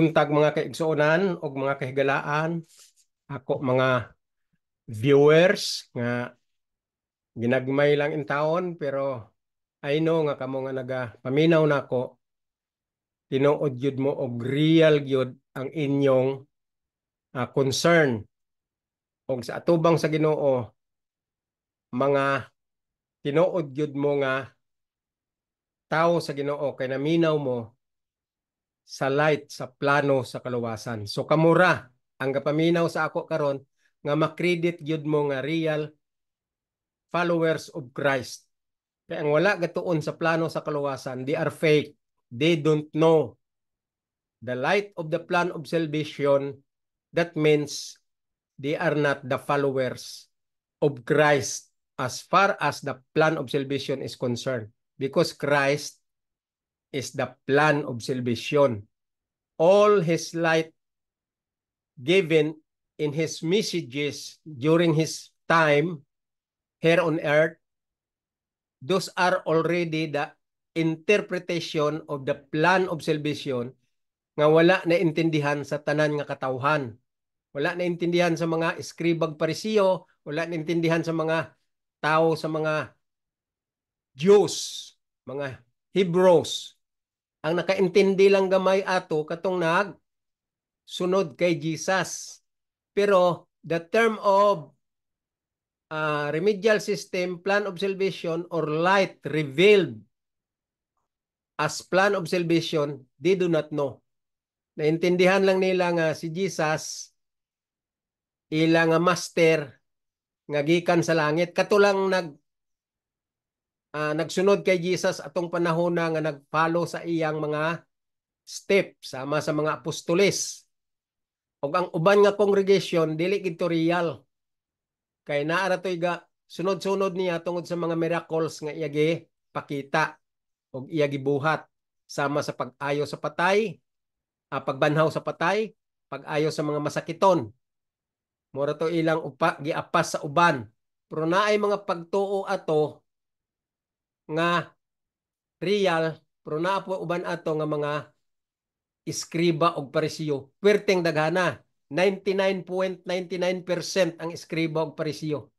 buntag mga kaigsuonan o mga kahigalaan, ako mga viewers nga ginagmay lang in taon pero I know nga kamo nga paminaw nako tinuod gyud mo og real gyud ang inyong concern og sa atubang sa Ginoo mga tinuod gyud mo nga tawo sa Ginoo kay naminaw mo sa light sa plano sa kaluwasan. So kamura ang gapaminaw sa ako karon nga makredit gyud mo nga real followers of Christ. Kaya ang wala gatuon sa plano sa kaluwasan, they are fake. They don't know the light of the plan of salvation. That means they are not the followers of Christ as far as the plan of salvation is concerned. Because Christ is the plan of salvation. All His light given in His messages during His time here on earth, those are already the interpretation of the plan of salvation nga wala na intindihan sa tanan nga katawhan. Wala na intindihan sa mga eskribag parisiyo, wala na intindihan sa mga tao sa mga Jews, mga Hebrews. Ang nakaintindi lang gamay ato katong sunod kay Jesus. Pero the term of remedial system, plan of salvation, or light revealed as plan of salvation, they do not know. Naintindihan lang nila nga si Jesus, ilang nga master, nga gikan sa langit. Katulang nagsunod kay Jesus atong panahon na nga nag-follow sa iyang mga step, sama sa mga apostoles. O ang uban nga congregation, dili gito real. Kay naara to'y sunod-sunod niya tungod sa mga miracles nga iyagi pakita o iyagi buhat sama sa pag-ayo sa patay, pagbanhaw sa patay, pag-ayo sa mga masakiton. Mura to ilang giapas sa uban. Pero naay mga pagtuo ato nga real, pero naa po uban ato nga mga iskriba og parisiyo. Perteng daghana. 99.99% ang iskriba og parisiyo.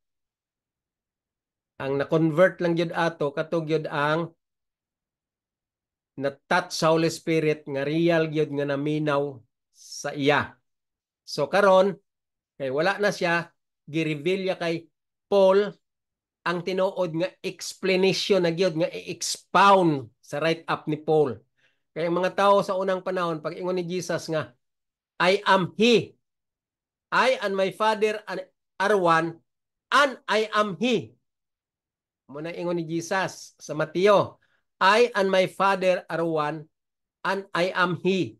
Ang na-convert lang yun ato, katog yun ang na-touch sa Holy Spirit nga real yun nga naminaw sa iya. So karon kay wala na siya, gi-reveal ya kay Paul ang tinuod nga explanation na gyud nga i-expound sa write-up ni Paul. Kaya mga tao sa unang panahon, pag ingon ni Jesus nga, I am He. I and my Father are one, and I am He. Muna ingon ni Jesus sa Mateo, I and my Father are one, and I am He.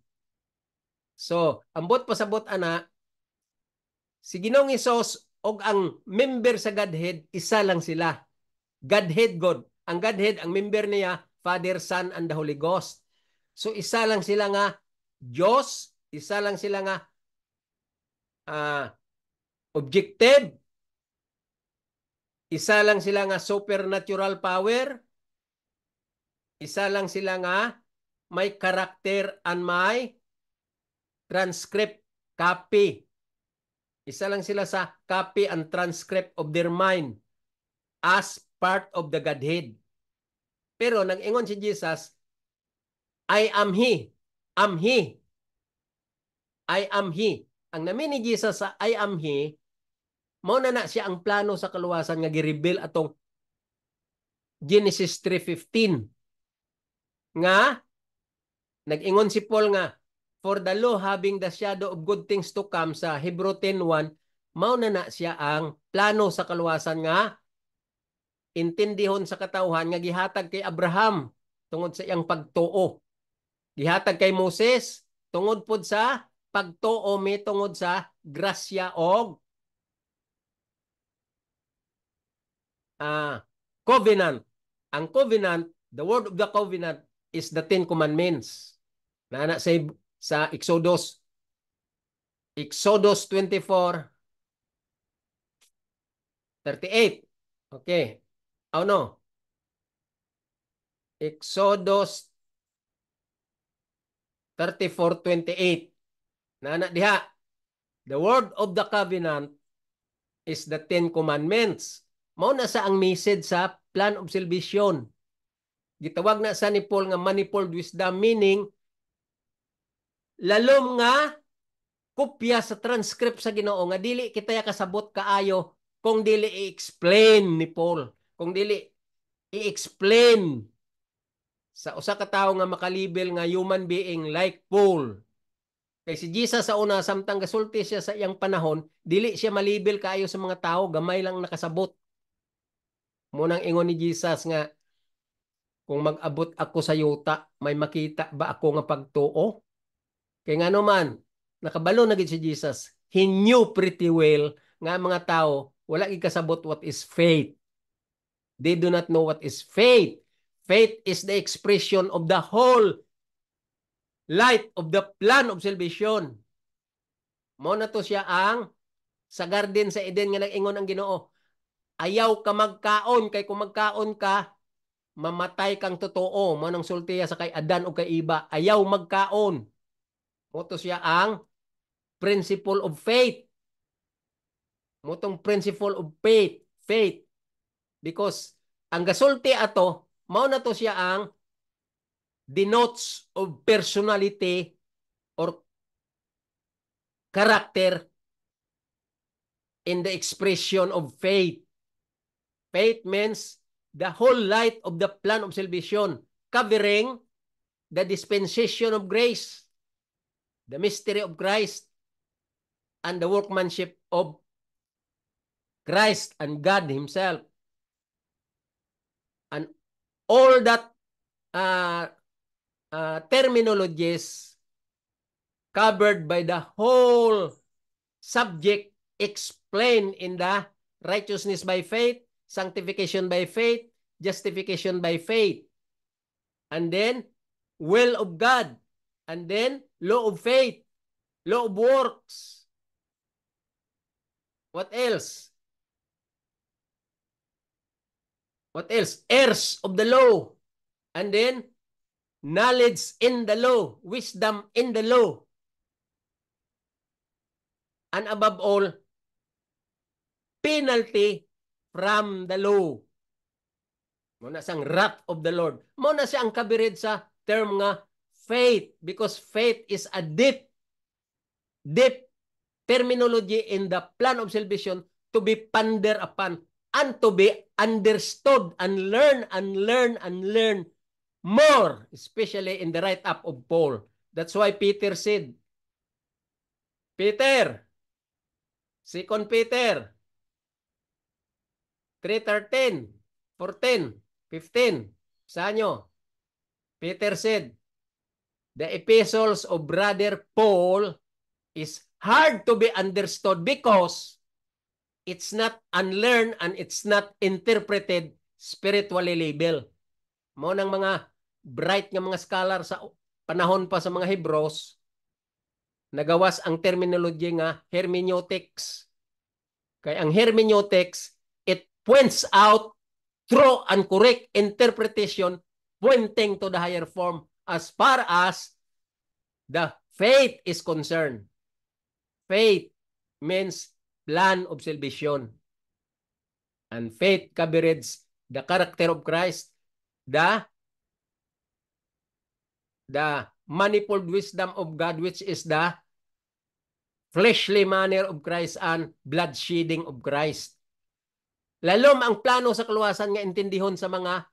So, ambot pasabot ana, si Ginoong Hesus og ang member sa Godhead, isa lang sila. Godhead God. Ang Godhead, ang member niya, Father, Son, and the Holy Ghost. So, isa lang sila nga Diyos, isa lang sila nga objective, isa lang sila nga supernatural power, isa lang sila nga may character and may transcript copy. Isa lang sila sa copy and transcript of their mind as part of the Godhead. Pero nag-ingon si Jesus, I am He. Am He. I am He. Ang namin ni Jesus sa I am He, mao na siya ang plano sa kaluwasan nga gi-reveal atong Genesis 3:15. Nga, nag-ingon si Paul nga, for the law having the shadow of good things to come sa Hebrew 10:1, mao na siya ang plano sa kaluwasan nga intindihon sa katawhan nga gihatag kay Abraham tungod sa iyang pagtuo. Gihatag kay Moses tungod pod sa pagtuo mi tungod sa grasya og covenant. Ang covenant, the word of the covenant is the Ten Commandments. Nana sa Exodus 24:38. Okay. Oh no. Exodus 34:28. Nana diha, the word of the covenant is the Ten Commandments. Mao na sa ang message sa plan of salvation. Gitawag na sa ni Paul nga manifold wisdom, meaning lalom nga kopya sa transcript sa Ginoo nga dili kita kasabot kaayo kung dili i-explain ni Paul, kung dili i-explain sa usa ka tawo nga makalibel nga human being like Paul. Kay si Jesus sa una, samtang gasulti siya sa iyang panahon, dili siya malibel kaayo sa mga tao, gamay lang nakasabot. Munang ingon ni Jesus nga, kung mag-abot ako sa yuta, may makita ba ako nga pagtuo? Kaya nga naman, nakabalo na gid si Jesus. He knew pretty well nga mga tao, wala gid kasabot what is faith. They do not know what is faith. Faith is the expression of the whole light of the plan of salvation. Mo na to siya ang sa garden sa Eden nga nag-ingon ang Ginoo. Ayaw ka magkaon kay kung magkaon ka mamatay kang totoo. Mo nang sultiya sa kay Adan o kay Iba. Ayaw magkaon. Mo to siya ang principle of faith. Mo tong principle of faith. Faith. Because ang gasulti ato, mao na to siya ang denotes of personality or character in the expression of faith. Faith means the whole light of the plan of salvation, covering the dispensation of grace, the mystery of Christ, and the workmanship of Christ and God Himself. And all that terminologies covered by the whole subject explained in the righteousness by faith, sanctification by faith, justification by faith, and then will of God, and then law of faith, law of works. What else? What else? Heirs of the law, and then knowledge in the law, wisdom in the law, and above all, penalty from the law. Muna siyang wrath of the Lord. Muna siyang kabirid sa term nga faith, because faith is a deep terminology in the plan of salvation to be pondered upon and to be understood and learn more, especially in the write-up of Paul. That's why Peter said, Peter, 2 Peter 3:13, 14, 15, sa nyo, Peter said, the epistles of brother Paul is hard to be understood because it's not unlearned and it's not interpreted spiritually label. Mo ng mga bright nga mga scholar sa panahon pa sa mga Hebrews, nagawas ang terminology nga hermeneutics. Kaya ang hermeneutics, it points out true and correct interpretation pointing to the higher form as far as the faith is concerned. Faith means plan of salvation. And faith covers the character of Christ, the manifold wisdom of God, which is the fleshly manner of Christ and blood shedding of Christ. Lalom ang plano sa kaluwasan nga intindihon sa mga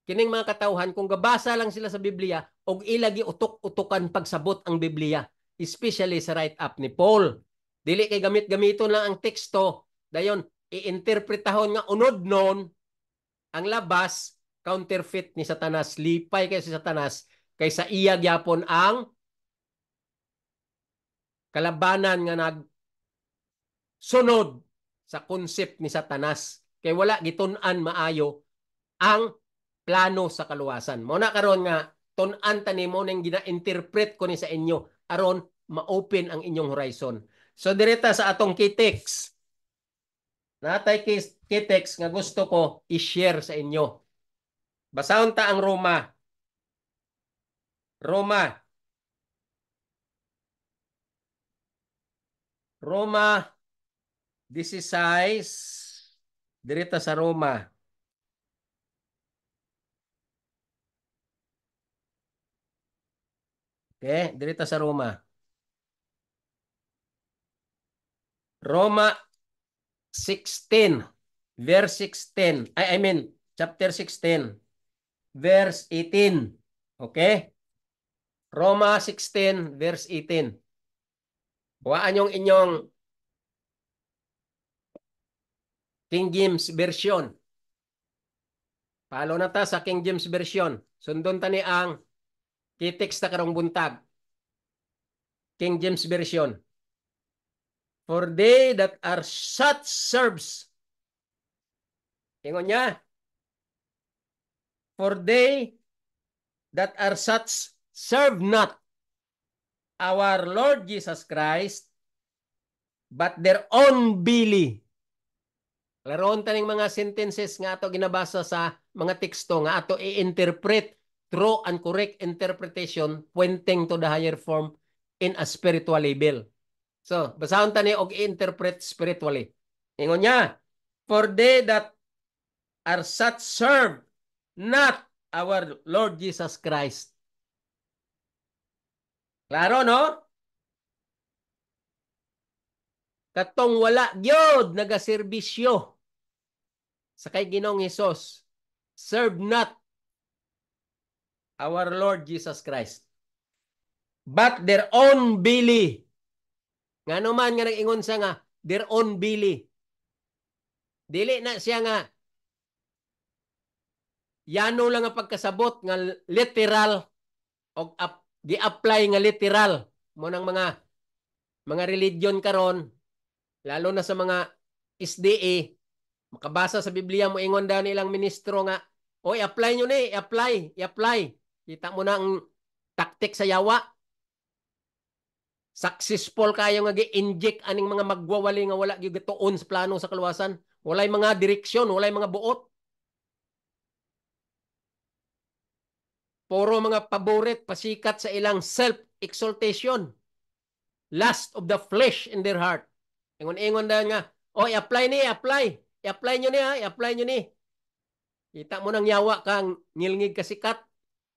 kining mga katawhan kung gabasa lang sila sa Biblia og ilagi utok-utokan pagsabot ang Biblia, especially sa write-up ni Paul. Dili kay gamit-gamiton lang ang teksto, dayon iinterpretahon nga unod non ang labas, counterfeit ni Satanas, lipay kay si Satanas kaysa iya gyapon ang kalabanan nga nagsunod sa concept ni Satanas. Kay wala gitun-an maayo ang plano sa kaluwasan. Mo na karon nga tun-an tani mo nang gina-interpret ko ni sa inyo aron ma-open ang inyong horizon. So direta sa atong key text. Natay key text nga gusto ko i-share sa inyo. Basahon ta ang Roma. Roma Roma 16 dirita sa Roma. Okay, dirita sa Roma. Roma 16 verse 16. I mean chapter 16 verse 18. Okay? Roma 16 verse 18. Huwaan yung inyong King James Version. Palo na ta sa King James Version. Sundon tani ang kitext ta karong buntag. King James Version. For they that are such serves. Ingon niya. For they that are such serve not our Lord Jesus Christ, but their own belly. Laron taning mga sentences nga ato ginabasa sa mga teksto nga ato i-interpret true and correct interpretation pointing to the higher form in a spiritual level. So, basahon tani og i-interpret spiritually. Ingon niya, for they that are such serve not our Lord Jesus Christ. Klaro, no? Katong wala gyud nagaserbisyo sa kay Ginoong Hesus. Serve not our Lord Jesus Christ, but their own belly. Nga naman nga nag-ingon sa nga, their own belly. Dili na siya nga, yano lang ang pagkasabot nga literal o di-apply nga literal mo ng mga religion karon, lalo na sa mga SDA, makabasa sa Biblia mo ingon daw nilang ministro nga, oy, apply nyo ni, i-apply. Kita mo na ang taktik sa yawa. Successful kayo nga gi-inject aning mga magwawali nga wala gituon sa plano sa kaluwasan. Walay mga direksyon, walay mga buot. Puro mga paborit, pasikat sa ilang self-exaltation. Lust of the flesh in their heart. Ingon-ingon daw nga, oy, apply ni, apply. I-apply nyo ni ha, i-apply nyo ni. Kita mo nang yawa kang ngilngig kasikat.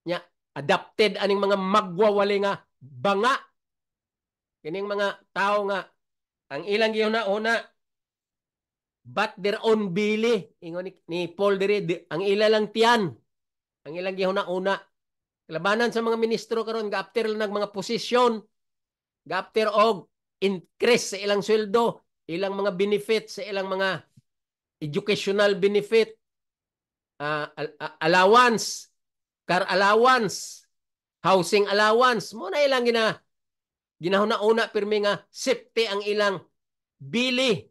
Nya, adapted aning mga magwawali nga banga. Kining mga tao nga, ang ilang gihuna-una, but their own belly. Ingon ni Paul diri, ang ila lang tiyan. Ang ilang gihuna-una. Labanan sa mga ministro karon ga-after lang mga posisyon, ga-after og increase sa ilang sweldo, ilang mga benefit sa ilang mga educational benefit, allowance, car allowance, housing allowance, mo na ilang ginahuna-una pirmi nga safety ang ilang bili.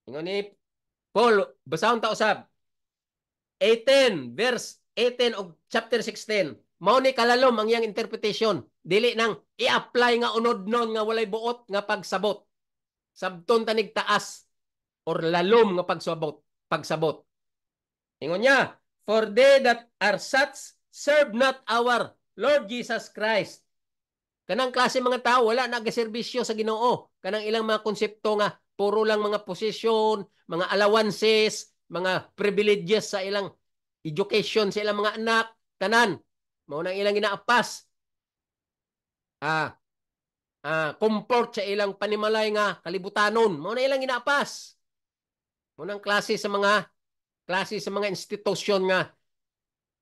Ingon ni Paul, basahon ta usab. 18 verse 18 of chapter 16. Mao ni kalalom ang iyang interpretation. Dili nang i-apply nga unod non nga walay buot nga pagsabot. Sabton tanig taas or lalom nga pagsabot. Ingon niya, for they that are such serve not our Lord Jesus Christ. Kanang klase mga tao wala nagaserbisyo sa Ginoo. Kanang ilang mga konsepto nga puro lang mga posisyon, mga allowances, mga privileges sa ilang education sa ilang mga anak, tanan. Mao nang ilang ginaapas. Comfort sa ilang panimalay nga kalibutanon. Mao na ilang ginaapas. Mao nang klase sa mga institusyon nga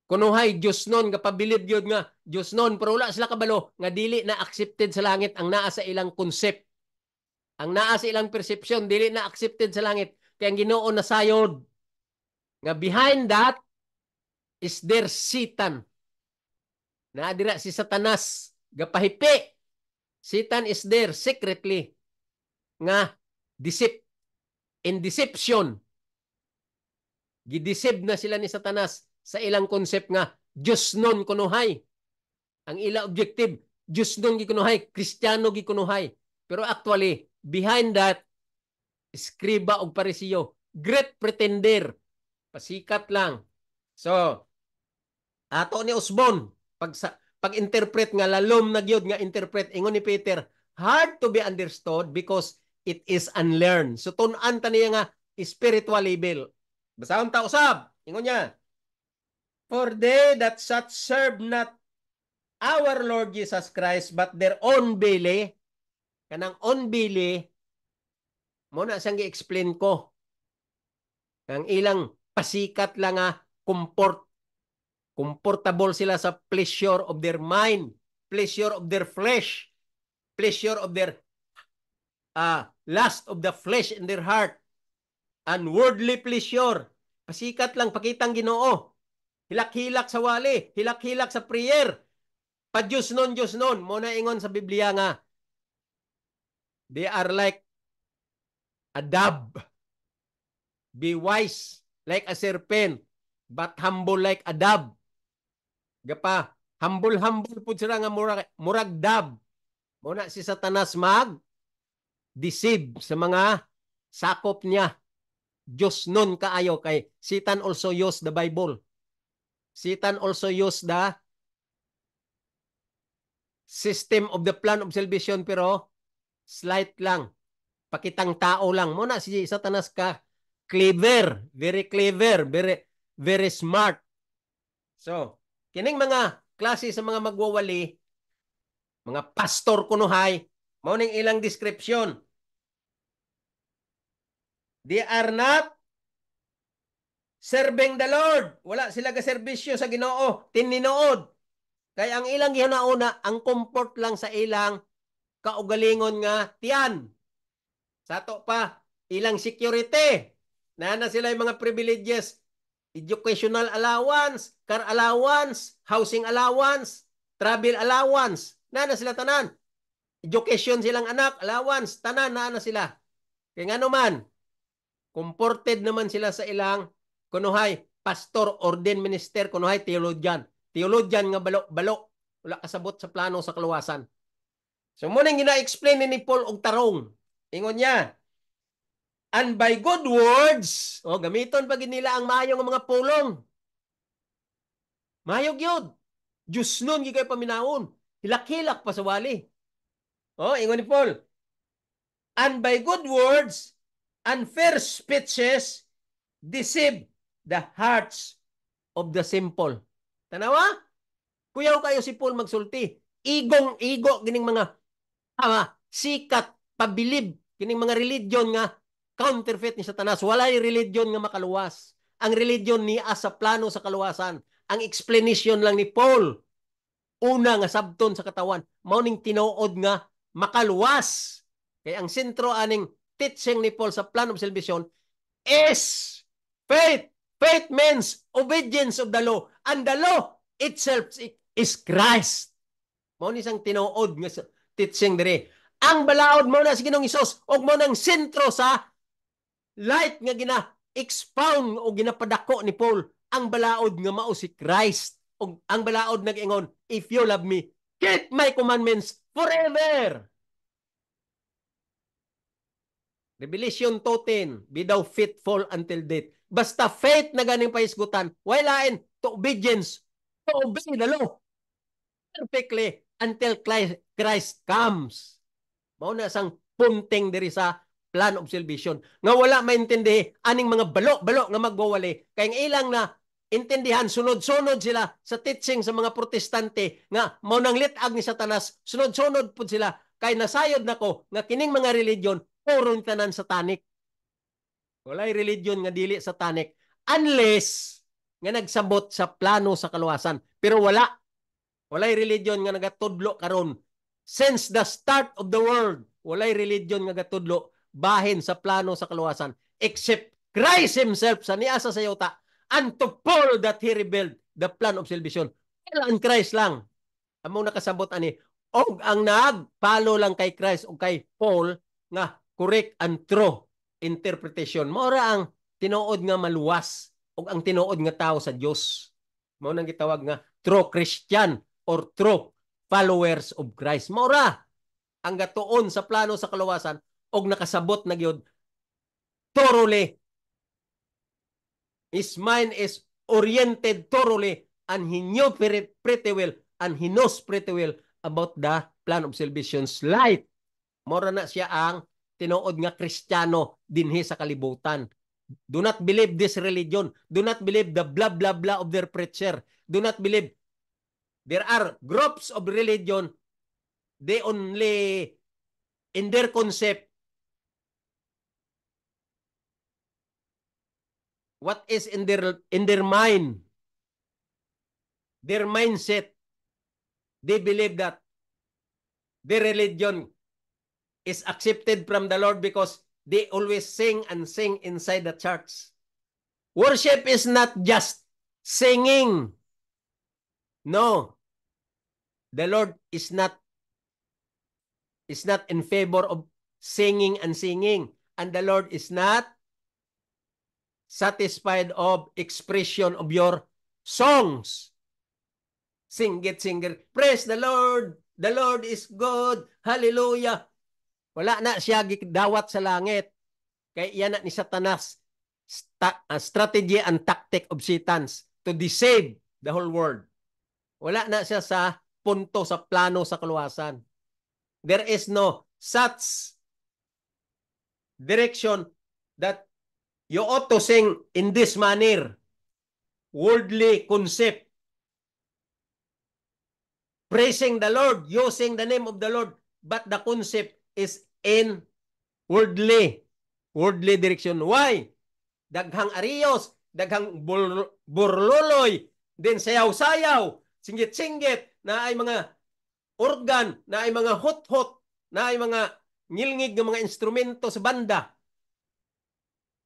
kunuhay Dios non nga pabilib gyud nga Dios non pero wala sila kabalo nga dili na accepted sa langit ang naa sa ilang concept. Ang naa sa ilang perception dili na accepted sa langit kay ang Ginoo na sayod nga behind that is there Satan. Na dira si Satanas gapahipi. Satan is there secretly nga in deception. Gideceive na sila ni Satanas sa ilang concept nga Diyos nun kunuhay. Ang ila objective, Diyos nun gikunuhay, Kristiyano gikunuhay. Pero actually, behind that, Skriba og Parisiyo, great pretender, pasikat lang. So, ato ni Osbon, pag-interpret nga lalom na gyud nga interpret ingon ni Peter, hard to be understood because it is unlearned. So tun-an ta niya nga spiritual level. Basahon ta usab. Ingon niya, for they that such serve not our Lord Jesus Christ but their own belly, kanang own belly, mo na siyang gi-explain ko. Ang ilang pasikat lang nga comfortable sila sa pleasure of their mind, pleasure of their flesh, pleasure of their lust of the flesh in their heart, and worldly pleasure. Pasikat lang, pakitang Ginoo. Hilak-hilak sa wali, hilak-hilak sa prayer. Pa-Diyos nun. Muna ingon sa Biblia nga, they are like a dove. Be wise like a serpent, but humble like a dove. Gapa, humble po sila nga murag dove. Muna si Satanas mag-deceive sa mga sakop niya. Diyos nun kaayo kay Satan also use the Bible. Satan also use the system of the plan of salvation pero slight lang. Pakitang tao lang. Muna si Satanas ka clever, very very smart. So, kining mga klase sa mga magwawali, mga pastor kunuhay, mao ning ilang description. They are not serving the Lord. Wala sila ka serbisyo sa Ginoo, tininood. Kaya ang ilang gihanauna, ang comfort lang sa ilang kaugalingon nga tiyan. Sato pa, ilang security. Na sila yung mga privileges, educational allowance, car allowance, housing allowance, travel allowance. Na sila tanan. Education silang anak, allowance, tanan na sila. Kaya nga naman, comforted naman sila sa ilang kunuhay, pastor, ordained minister, kunuhay, theologian. Theologian nga balok-balok. Wala kasabot sa plano sa kaluwasan. So muna gina-explain ni Paul og tarong. Ingon niya, and by good words, gamiton pag nila ang mayong mga pulong. Mayog yun. Diyos nun, gigay paminahon. Hilak-hilak pa sa wali. Ingon ni Paul, and by good words and fair speeches deceive the hearts of the simple. Tanawa? Kuyaw kayo si Paul magsulti. Igong-igo gining mga sikat, pabilib, kining mga religion nga counterfeit ni Satanas. Walay religion nga makaluwas. Ang religion ni sa plano sa kaluwasan. Ang explanation lang ni Paul. Una nga sabton sa katawan. Mauning tinuod nga makaluwas. Kaya ang sentro aning teaching ni Paul sa plan of salvation is faith. Faith means obedience of the law. And the law itself is Christ. Mauni sang tinuod nga teaching diri. Ang balaod mo na si Ginoong Hesus og mo nang sentro sa light nga gina-expound o ginapadako ni Paul. Ang balaod nga mao si Christ. Og ang balaod nag-ingon, if you love me, keep my commandments forever. Revelation 2:10, be thou faithful until death. Basta faith na ganing pahisgutan, walain to obedience, to obey the law perfectly until Christ comes. Mao na sang punting diri sa plan of salvation. Nga wala maintindihi aning mga balo-balo nga magwawali. Kaya nga ilang na intindihan, sunod-sunod sila sa teaching sa mga protestante nga mao nang litag ni Satanas, sunod-sunod pud sila. Kay nasayod nako nga kining mga religion puro tanan satanic. Walay religion nga dili satanic unless nga nagsabot sa plano sa kaluwasan. Pero walay religion nga nagatudlo karon since the start of the world. Walay religion nga gatudlo bahin sa plano sa kaluwasan except Christ himself sa niya sa sayota and to Paul that he revealed the plan of salvation. Ang Christ lang among nakasabot ani og ang nagpalo lang kay Christ o kay Paul nga correct and true interpretation. Mao ra ang tinuod nga maluwas og ang tinuod nga tao sa Dios. Mao nang gitawag nga true Christian or true followers of Christ. Mao ra ang gatuon sa plano sa kaluwasan og nakasabot na gyud thoroughly. His mind is oriented thoroughly and he knew pretty well and he knows pretty well about the plan of salvation's light. Mora na siya ang tinuod nga Kristiyano dinhi sa kalibutan. Do not believe this religion. Do not believe the blah blah blah of their preacher. Do not believe. There are groups of religion. They only, in their concept, what is in their mind, their mindset, they believe that their religion is accepted from the Lord because they always sing and sing inside the church. Worship is not just singing. No. The Lord is not in favor of singing and singing. And the Lord is not satisfied of expression of your songs. Sing it. Praise the Lord. The Lord is good. Hallelujah. Wala na siya gidawat sa langit. Kaya iyan na ni Satanas strategy and tactic of Satans to deceive the whole world. Wala na siya sa punto, sa plano, sa kaluwasan. There is no such direction that you ought to sing in this manner. Worldly concept. Praising the Lord, using the name of the Lord, but the concept is in worldly direction. Why? Daghang ariyos, daghang burluloy, din sayaw-sayaw, singgit-singgit, na ay mga organ, na ay mga hot-hot, na ay mga ngilngig ng mga instrumento sa banda.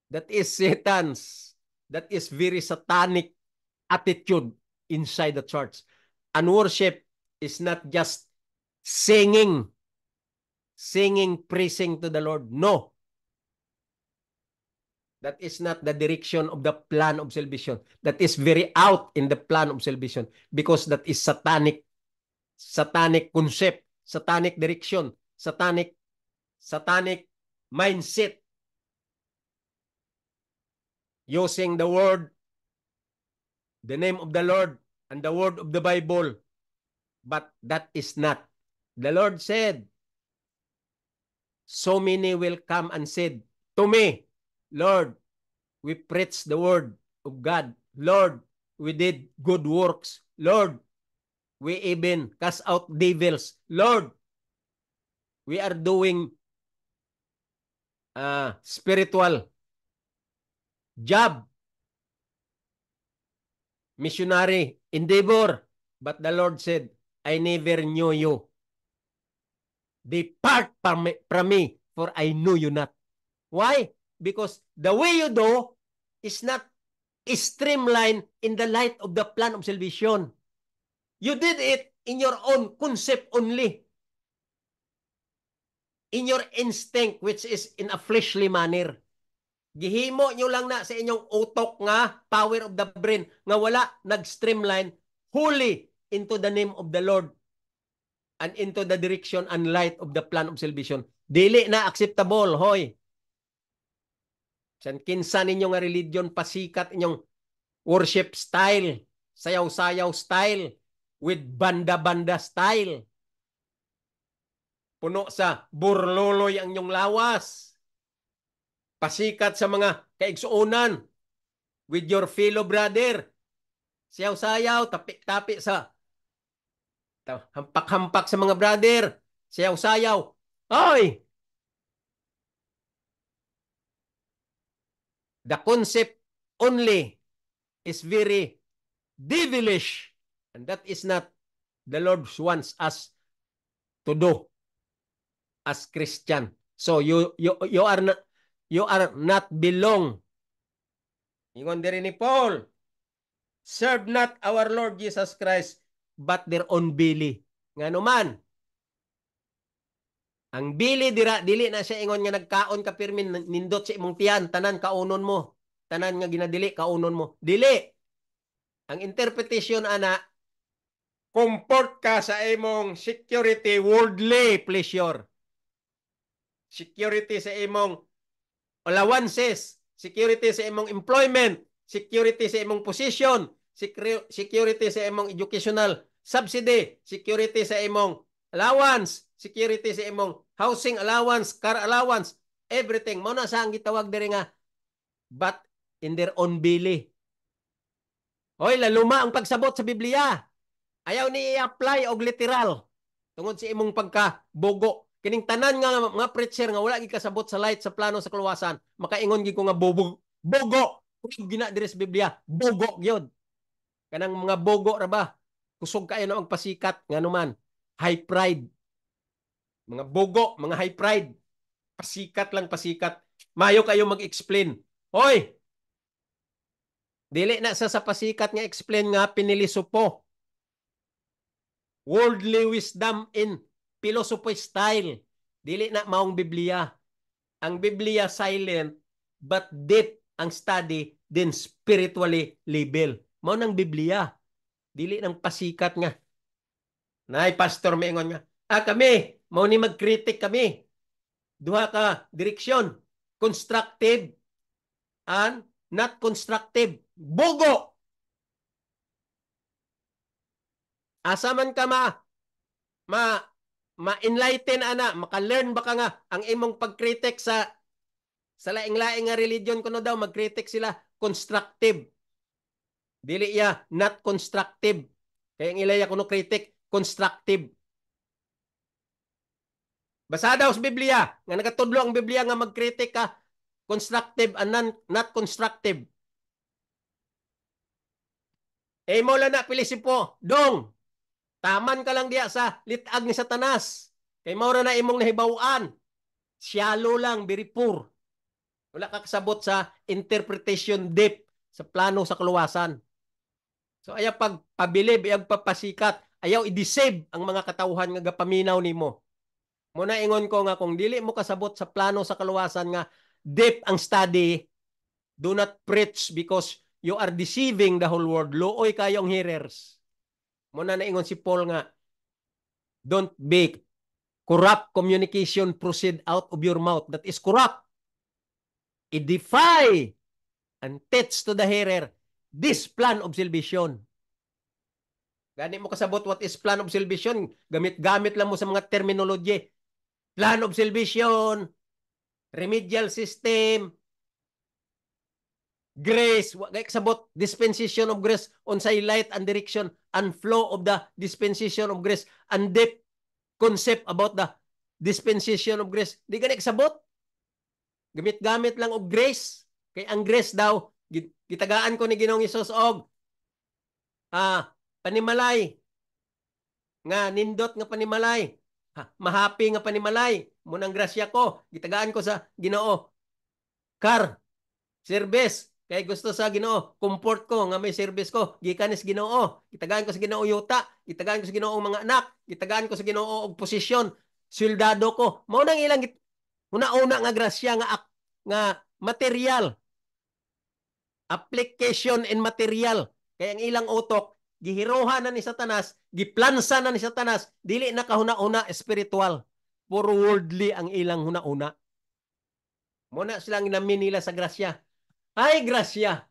That is Satan's. That is very satanic attitude inside the church. And worship is not just singing, praising to the Lord. No. That is not the direction of the plan of salvation. That is very out in the plan of salvation because that is satanic concept, satanic direction, satanic mindset. Using the word, the name of the Lord, and the word of the Bible. But that is not. The Lord said, so many will come and said to me, Lord, we preach the word of God. Lord, we did good works. Lord, we even cast out devils. Lord, we are doing spiritual job, missionary endeavor. But the Lord said, I never knew you. Depart from me, for I knew you not. Why? Because the way you do is not streamlined in the light of the plan of salvation. You did it in your own concept only. In your instinct, which is in a fleshly manner. Gihimo nyo lang na sa inyong utok nga, power of the brain, nga wala nag-streamline wholly into the name of the Lord and into the direction and light of the plan of salvation. Dili na acceptable, hoy. San kinsa ninyo nga religion pasikat inyong worship style, sayaw-sayaw style, with banda-banda style. Puno sa burloloy ang inyong lawas. Pasikat sa mga kaigsuunan with your fellow brother. Sayaw-sayaw, tapi-tapi sa hampak-hampak sa mga brother. Sayaw-sayaw. Oy! The concept only is very devilish. And that is not the Lord wants us to do as Christian. So you are not belong. Ingon diri ni Paul, serve not our Lord Jesus Christ, but their own belly. Ngano man, ang bili dili na siya ingon nga nagkaon ka pirmin nindot sa imong tiyan, tanan kaunon mo. Tanan nga ginadili kaunon mo. Dili. Ang interpretation ana, comfort ka sa imong security, worldly pleasure. Security sa imong allowances, security sa imong employment, security sa imong position, security sa imong educational subsidy, security sa imong allowance, security sa imong housing allowance, car allowance, everything. Mao na sa ang gitawag diri nga but in their own belly. Hoy, laluma ang pagsabot sa Biblia. Ayaw ni i-apply og literal. Tungod sa imong pagka-bogo. Kining tanan nga mga preacher nga wala gid kasabot sa light sa plano sa kaluwasan, makaingon gid ko nga bogo. Bogo. Gina diri sa Biblia, bogo gyud. Kanang mga bogo ra ba? Kusog kayo na ang pasikat nga naman. High pride. Mga bogo, mga high pride. Pasikat lang pasikat. Mayo kayo mag-explain. Hoy, dili na sa pasikat nga explain nga pinilisopo. Worldly wisdom in philosophy style. Dili na maong Biblia. Ang Biblia silent but deep ang study then spiritually label. Mao nang Biblia. Dili nang pasikat nga. Nay pastor maingon nga, kami mao ni mag-critic kami. Duha ka direksyon, constructive and not constructive. Bogo. Asa man ka ma-enlighten ana, maka-learn ba ka nga ang imong pag-critic sa laing-laing nga religion kuno daw mag-critic sila constructive. Dili ya not constructive. Kaya ang ilaya kuno critic constructive. Basa daw sa Biblia nga nagatudlo ang Biblia nga mag-critic ka constructive and not constructive. Mo lang na pilisipo, dong. Taman ka lang diya sa litag ni Satanas. Kay maura na imong nahibawan. Shallow lang, very poor. Wala ka kasabot sa interpretation deep sa plano sa kaluwasan. So ayaw pagpabilib, ayaw pagpasikat, ayaw i-deceive ang mga katauhan nga gapaminaw nimo. Muna ingon ko nga kung dili mo kasabot sa plano sa kaluwasan nga deep ang study, do not preach because you are deceiving the whole world. Looy kayong hearers. Muna na ingon si Paul nga, don't be corrupt communication proceed out of your mouth. That is corrupt. I-defy and teach to the hearer this plan of salvation. Gani mo kasabot what is plan of salvation. Gamit-gamit lang mo sa mga terminology. Plan of salvation, remedial system, grace, kasabot dispensation of grace on say light and direction and flow of the dispensation of grace and deep concept about the dispensation of grace. Di gani kasabot. Gamit-gamit lang og grace. Kay ang grace daw, gitagaan ko ni Ginoong Hesus og panimalay. Nga nindot nga panimalay. Mahapi nga panimalay. Munang grasya ko. Gitagaan ko sa Ginoo. Car. Service. Kay gusto sa Ginoo. Comfort ko nga may service ko. Gikanis Ginoo. Gitagaan ko sa Ginoo yuta. Gitagaan ko sa Ginoo mga anak. Gitagaan ko sa Ginoo og posisyon. Soldado ko. Mao nang ilang una-una nga grasya nga material. Application and material. Kaya ang ilang utok, gihirohan na ni Satanas, giplansa na ni Satanas, dili na kahuna-una spiritual. Puro worldly ang ilang huna-una. Muna silang inamin nila sa grasya. Ay, grasya!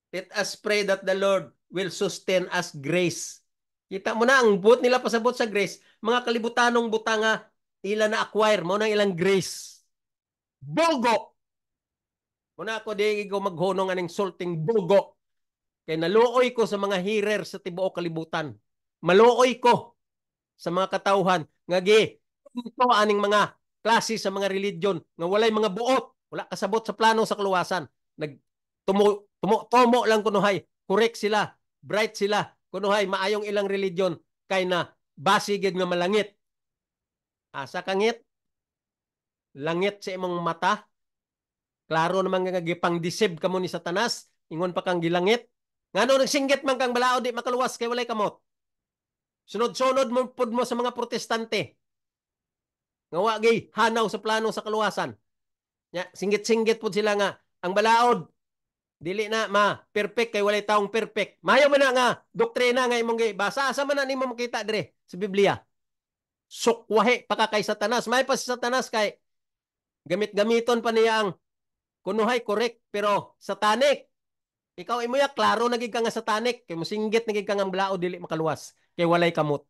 Let us pray that the Lord will sustain us grace. Kita mo na, ang buot nila pasabot sa grace, mga kalibutanong butanga, ila na acquire, mo na ilang grace. Bogo! Muna ako di ko maghunong aning sulting bogo. Kaya naluoy ko sa mga hearer sa tibuok kalibutan. Maluoy ko sa mga katauhan. Nga ito aning mga klase sa mga religion nga walay mga buot. Wala kasabot sa plano sa kaluwasan. Tumo lang kunuhay. Correct sila. Bright sila. Kunuhay maayong ilang religion. Kay na basigid nga malangit. Asa kangit? Langit sa imong mata. Klaro naman nga gipang-deceive kamo ni Satanas. Ingon pa kang gilangit. Ngano nagsinggit man kang balao di makaluwas kay walay kamot. Sunod-sunod mo pud mo sa mga protestante. Nga wa gay hanaw sa plano sa kaluwasan. Nya singgit-singgit pud sila nga ang balaod dili na perfect kay walay taong perfect. Mayo man na nga doktrina nga imong gibasa asa man na nimo makita dire sa Biblia. Sukwahe pa ka kay Satanas. May pa si Satanas kay gamit-gamiton pa niya ang kunuhay correct pero satanic. Ikaw imo ya klaro nagig ka nga satanic kay mosinggit nagig ka nga balao dili makaluwas kay walay kamot.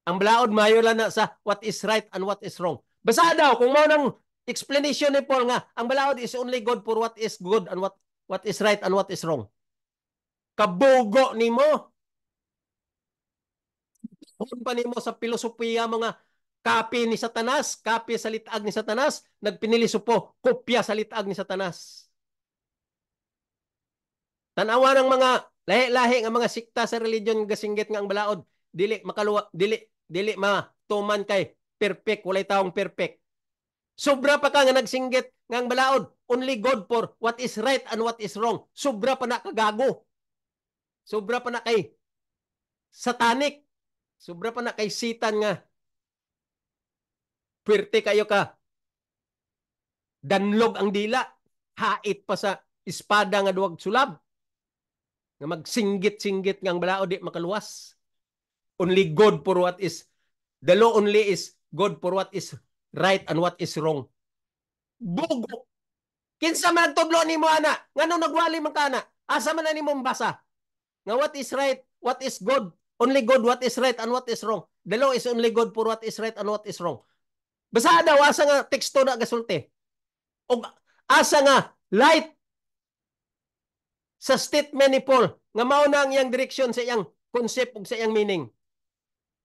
Ang balaod mayo lang na sa what is right and what is wrong. Basa daw kung mao nang explanation ni Paul nga ang balaod is only good for what is good and what is right and what is wrong. Kabugo nimo. Kung pa nimo sa filosofiya mga kapi ni Satanas, kapi sa litag ni Satanas, nagpinili supo, kopya sa litag ni Satanas. Tanawa ng mga lahi-lahi nga mga sikta sa religion nga singgit nga ang balaod, dili makaluwa, dili matuman kay perfect, walay taong perfect. Sobra pa ka nga nagsinggit nga ang balaod, only God for what is right and what is wrong. Sobra pa na kagago. Sobra pa na kay satanic. Sobra pa na kay sitan nga pwerte kayo ka. Danlog ang dila. Hait pa sa espada nga duwag sulab. Nga magsinggit-singgit nga ang balaod di makaluwas. Only God for what is, the law only is God for what is right and what is wrong. Bugo. Kinsa man tudlo nimo ana? Ngano nagwali man kana? Asa man na nimo basa? Nga what is right, what is good, only good what is right and what is wrong. The law is only good for what is right and what is wrong. Basa daw asa nga teksto na gasulti. O asa nga light sa statement ni Paul nga mao na ang iyang direksyon sa iyang concept ug sa iyang meaning.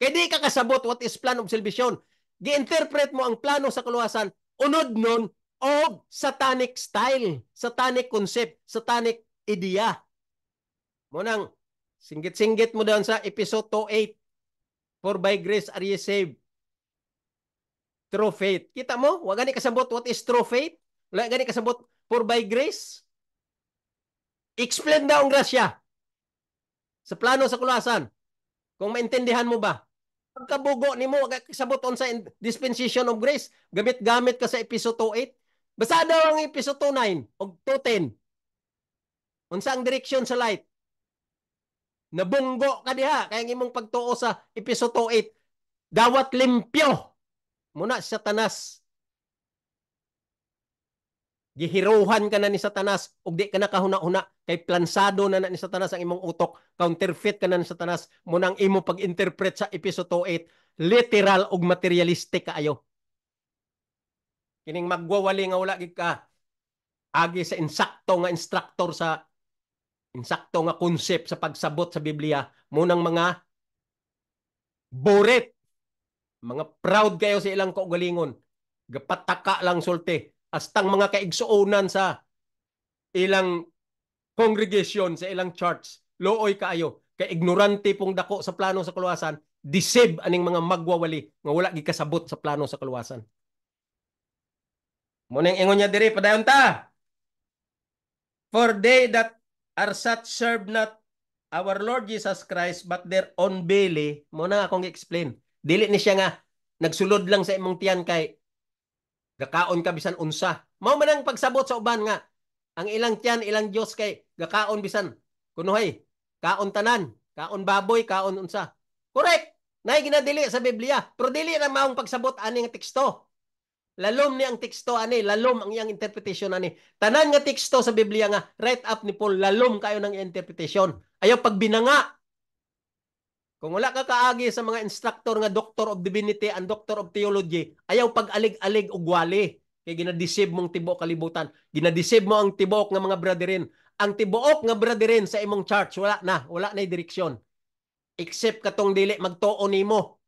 Kay di ka kasabot what is plan of salvation. Gi-interpret mo ang plano sa kaluwasan unod nun og satanic style, satanic concept, satanic idea. Munang singgit-singgit mo doon sa episode 28. For by grace are ye saved through faith. Kita mo? Wa gani kasabot what is true faith? Wala gani kasabot for by grace. Explain daw ang grasya sa plano sa kaluwasan. Kung maintindihan mo ba? Pagkabugo ni mo, kasabot on sa dispensation of grace, gamit-gamit ka sa episode 28. Basta daw ang episode 29 o 210. Unsa ang direksyon sa light? Nabunggo ka diha, kaya imong pagtuo sa episode 28. Dawat limpyo. Muna si Satanas. Gihiruhan ka na ni Satanas ug di ka na kahuna-huna kay plansado na ni Satanas ang imong utok, counterfeit ka na ni Satanas mo nang imo pag-interpret sa episode 28 literal ug materialistic kaayo. Kining magwawali nga wala gid ka agi sa insakto nga instructor sa insakto nga concept sa pagsabot sa Biblia mo nang mga boret, mga proud kayo sa ilang kaugalingon, gapataka lang sulti astang mga kaigsuonan sa ilang congregation sa ilang church, looy kaayo, kay ignorante pong dako sa plano sa kaluwasan, deceive aning mga magwawali nga wala gikasabot sa plano sa kaluwasan. Munang ingon niya diri padayon ta. For they that are such serve not our Lord Jesus Christ but their own belly. Muna akong explain. Dili ni siya nga nagsulod lang sa imong tiyan kay gakaon ka bisan unsa. Mao man ang pagsabot sa uban nga ang ilang tiyan, ilang Dios kay gakaon bisan kunuhay, kaon tanan, kaon baboy, kaon unsa. Correct. Nay ginadili sa Biblia, pero dili ra maong pagsabot ani nga teksto. Lalom ni ang teksto ani, lalom ang iyang interpretation ani. Tanan nga teksto sa Biblia nga right up ni Paul, lalom kayo ng interpretation. Ayaw pagbinanga. Kung wala ka kaagi sa mga instructor nga Doctor of Divinity and Doctor of Theology, ayaw pag-alig-alig og wali. Kay ginadisib mong tibuok kalibutan. Ginadisib mo ang tibuok nga mga brotherin. Ang tibuok nga brotherin sa imong church, wala na direksyon. Except katong dili magtuo nimo.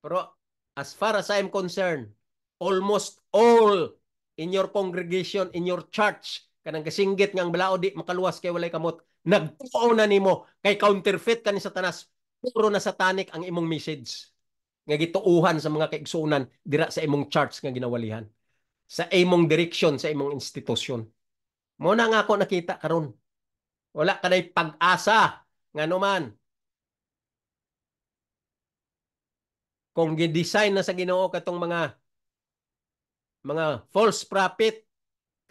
Pero as far as I'm concerned, almost all in your congregation, in your church, kanang kasinggit nga ang balao di makaluwas kay walay kamot, nagtuo na nimo kay counterfeit ka ni Satanas. Puro na satanic ang imong message nga gituuhan sa mga kaigsuonan dira sa imong church nga ginawalihan, sa imong direksyon, sa imong institusyon. Mo na nga ako nakita karon. Wala ka nay pag-asa nga naman. Kung gi-design na sa Ginoo katong mga false prophet,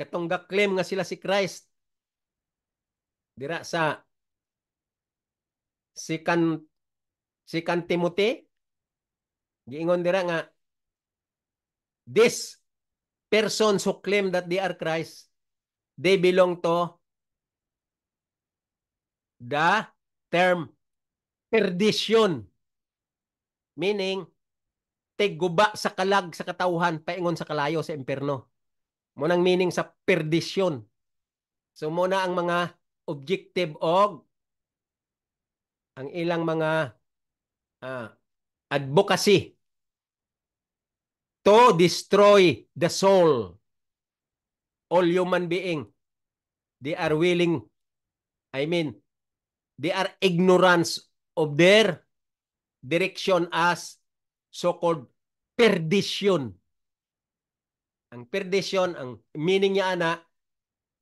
katong ga-claim nga sila si Christ dira sa Second Timothy, giingon dira nga this persons who claim that they are Christ, they belong to the term perdition. Meaning, tigguba sa kalag sa katawhan, paingon sa kalayo sa impyerno. Munang meaning sa perdisyon. So muna ang mga objective og ang ilang mga ah, advocacy to destroy the soul. All human being, they are willing, they are ignorance of their direction as so-called perdition. Ang perdition, ang meaning niya ana,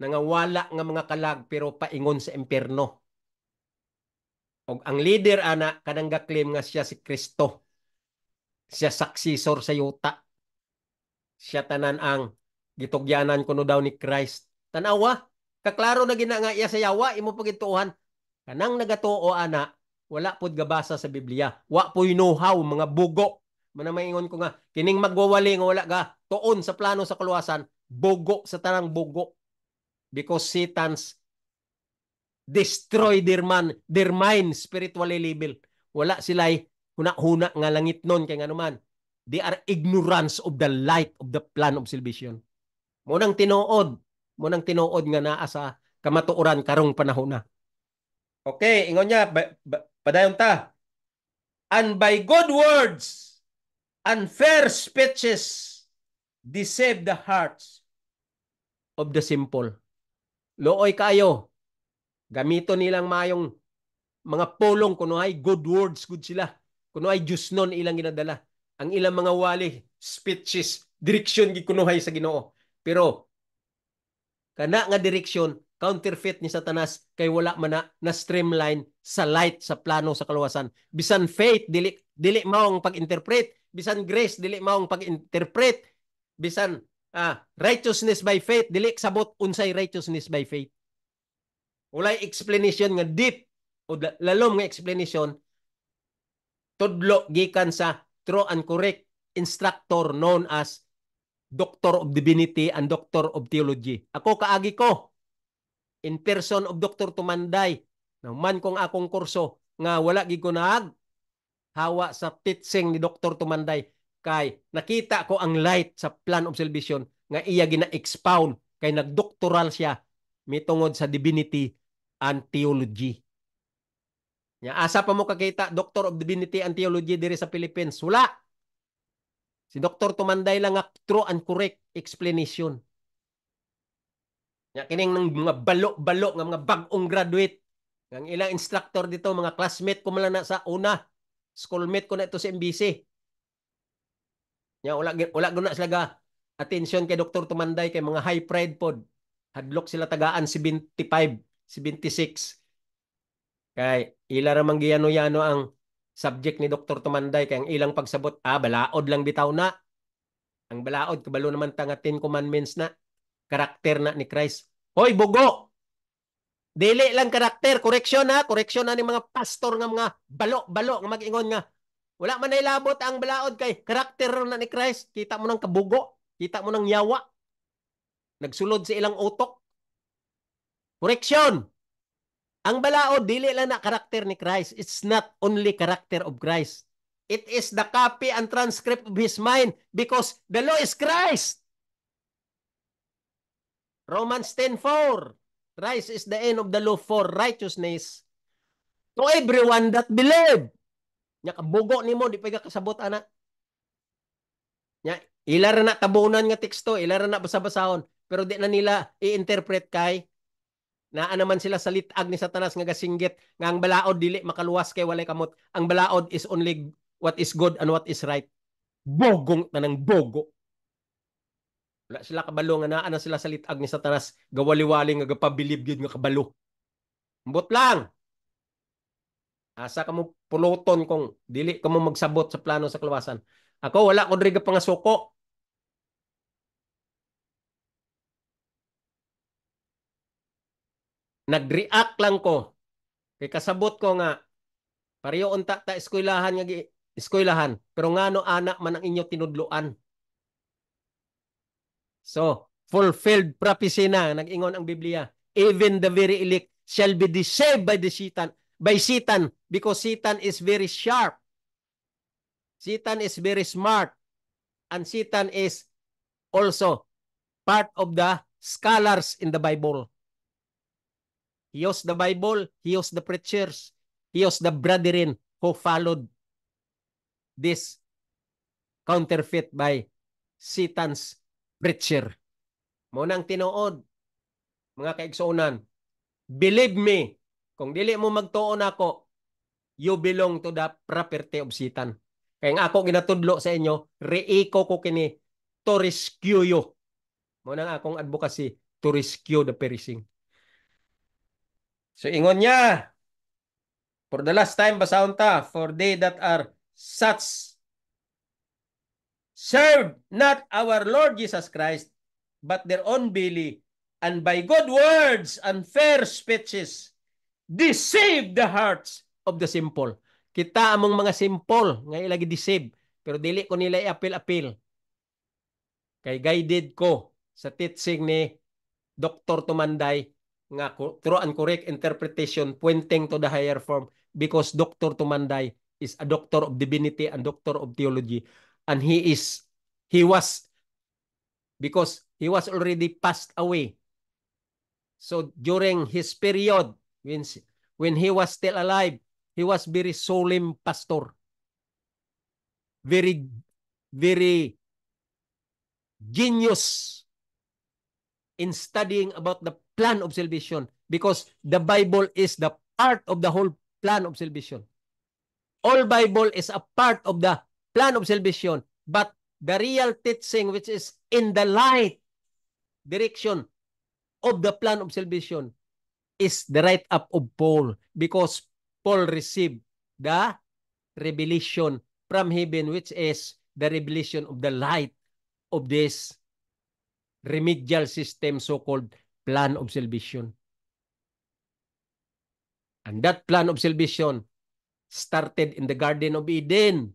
nangawala nga mga kalag pero paingon sa impyerno. Og ang leader ana kanang ga-claim nga siya si Kristo. Siya successor sa yuta. Siya tanan ang gitugyanan kuno daw ni Christ. Tanawa, kaklaro na gina nga iya sa yawa imo pagituuhan. Kanang nagatuo ana, wala pud gabasa sa Biblia. Wa poy know-how mga bugo. Manamaingon ko nga kining magwawali nga wala ga tuon sa plano sa kaluwasan, bugo sa tanang bugo. Because Satan's destroy their mind spiritually level. Wala sila'y huna-huna nga langit nun kay nga naman. They are ignorance of the light of the plan of salvation. Munang tinuod nga naa sa kamatuoran karong panahon na. Okay, ingon niya, padayon ta. And by good words and fair speeches deceive the hearts of the simple. Looy kayo. Gamito nilang mayong mga pulong kuno ay good words good sila. Kuno ay Diyos nun ilang ginadala. Ang ilang mga wali, speeches, direksyon gikunuhay sa Ginoo. Pero kana nga direksyon counterfeit ni Satanas kay wala man na streamline sa light sa plano sa kaluwasan. Bisan faith dili maong pag-interpret, bisan grace dili maong pag-interpret, bisan righteousness by faith dili sabot unsay righteousness by faith. Walay explanation nga deep o lalom nga explanation tudlo gikan sa true and correct instructor known as Doctor of Divinity and Doctor of Theology. Ako kaagi ko in person of Dr. Tumanday. Naman kong akong kurso nga wala gid ko hawa sa teaching ni Dr. Tumanday kay nakita ko ang light sa plan of salvation nga iya gina-expound kay nagdoktoral siya mitungod sa divinity and theology. Nya asa pa mo kakita Doctor of Divinity and Theology diri sa Philippines? Wala. Si Dr. Tumanday lang nga true and correct explanation. Nya kining ng mga balo-balo nga mga bag-ong graduate, ang ilang instructor dito, mga classmate ko man na sa una, schoolmate ko na ito sa MBC. Nya wala guna sila ga attention kay Dr. Tumanday kay mga high pride pod. Hadlok sila tagaan 75, 76. Kay ila ra man giyano-yano ang subject ni Dr. Tumanday kay ang ilang pagsabot, balaod lang bitaw na. Ang balaod kabalo naman tanga 10 commandments na. Karakter na ni Christ. Hoy bugo. Dili lang karakter, correction ni mga pastor nga mga balo-balo nga mag-ingon nga. Wala man nailabot ang balaod kay karakter na ni Christ. Kita mo nang kabugo, kita mo nang yawa. Nagsulod sa ilang utok. Correction. Ang balaod, dili lang na karakter ni Christ. It's not only character of Christ. It is the copy and transcript of His mind because the law is Christ. Romans 10:4. Christ is the end of the law for righteousness to everyone that believe. Nya kabugo nimo di pa kasabot ana. Nya ila ra na tabunan nga teksto, ila ra na basa-basahon, pero di na nila i-interpret kay naa naman sila sa litag ni Satanas nga gasinggit nga ang balaod dili makaluwas kay walay kamot. Ang balaod is only what is good and what is right. Bogong tanang bogo. Wala sila kabalo nga naa na sila sa litag ni Satanas gawali-wali nga gapabilib gyud nga kabalo. Ambot lang. Asa ka mo puluton kung dili ka mo magsabot sa plano sa kaluwasan. Ako wala ko diri ga pangasuko. Nag-react lang ko. Kay kasabot ko nga pareho unta ta eskwelahan nga eskwelahan pero ngano anak man ang inyo tinudluan. So, fulfilled prophecy na nag-ingon ang Biblia. Even the very elect shall be deceived by Satan because Satan is very sharp. Satan is very smart, and Satan is also part of the scholars in the Bible. He used the Bible, he used the preachers, he used the brethren who followed this counterfeit by Satan's preacher. Munang tinuod, mga kaigsuonan, believe me, kung dili mo magtuon ako, you belong to the property of Satan. Kaya nga ako ginatudlo sa inyo, reiko ko kini to rescue you. Munang akong advocacy to rescue the perishing. So ingon niya, for the last time, basahon ta, for they that are such serve not our Lord Jesus Christ, but their own belly, and by good words and fair speeches, deceive the hearts of the simple. Kita among mga simple, nga ilagi deceive, pero dili ko nila i-apil-apil. Kay guided ko sa teaching ni Dr. Tumanday, nga true and correct interpretation pointing to the higher form, because Dr. Tumanday is a doctor of divinity and doctor of theology, and he was because he was already passed away. So during his period, when he was still alive, he was very solemn pastor, very very genius in studying about the plan of salvation, because the Bible is the part of the whole plan of salvation. All Bible is a part of the plan of salvation, but the real teaching, which is in the light direction of the plan of salvation, is the write-up of Paul, because Paul received the revelation from heaven, which is the revelation of the light of this remedial system, so-called plan of salvation. And that plan of salvation started in the Garden of Eden.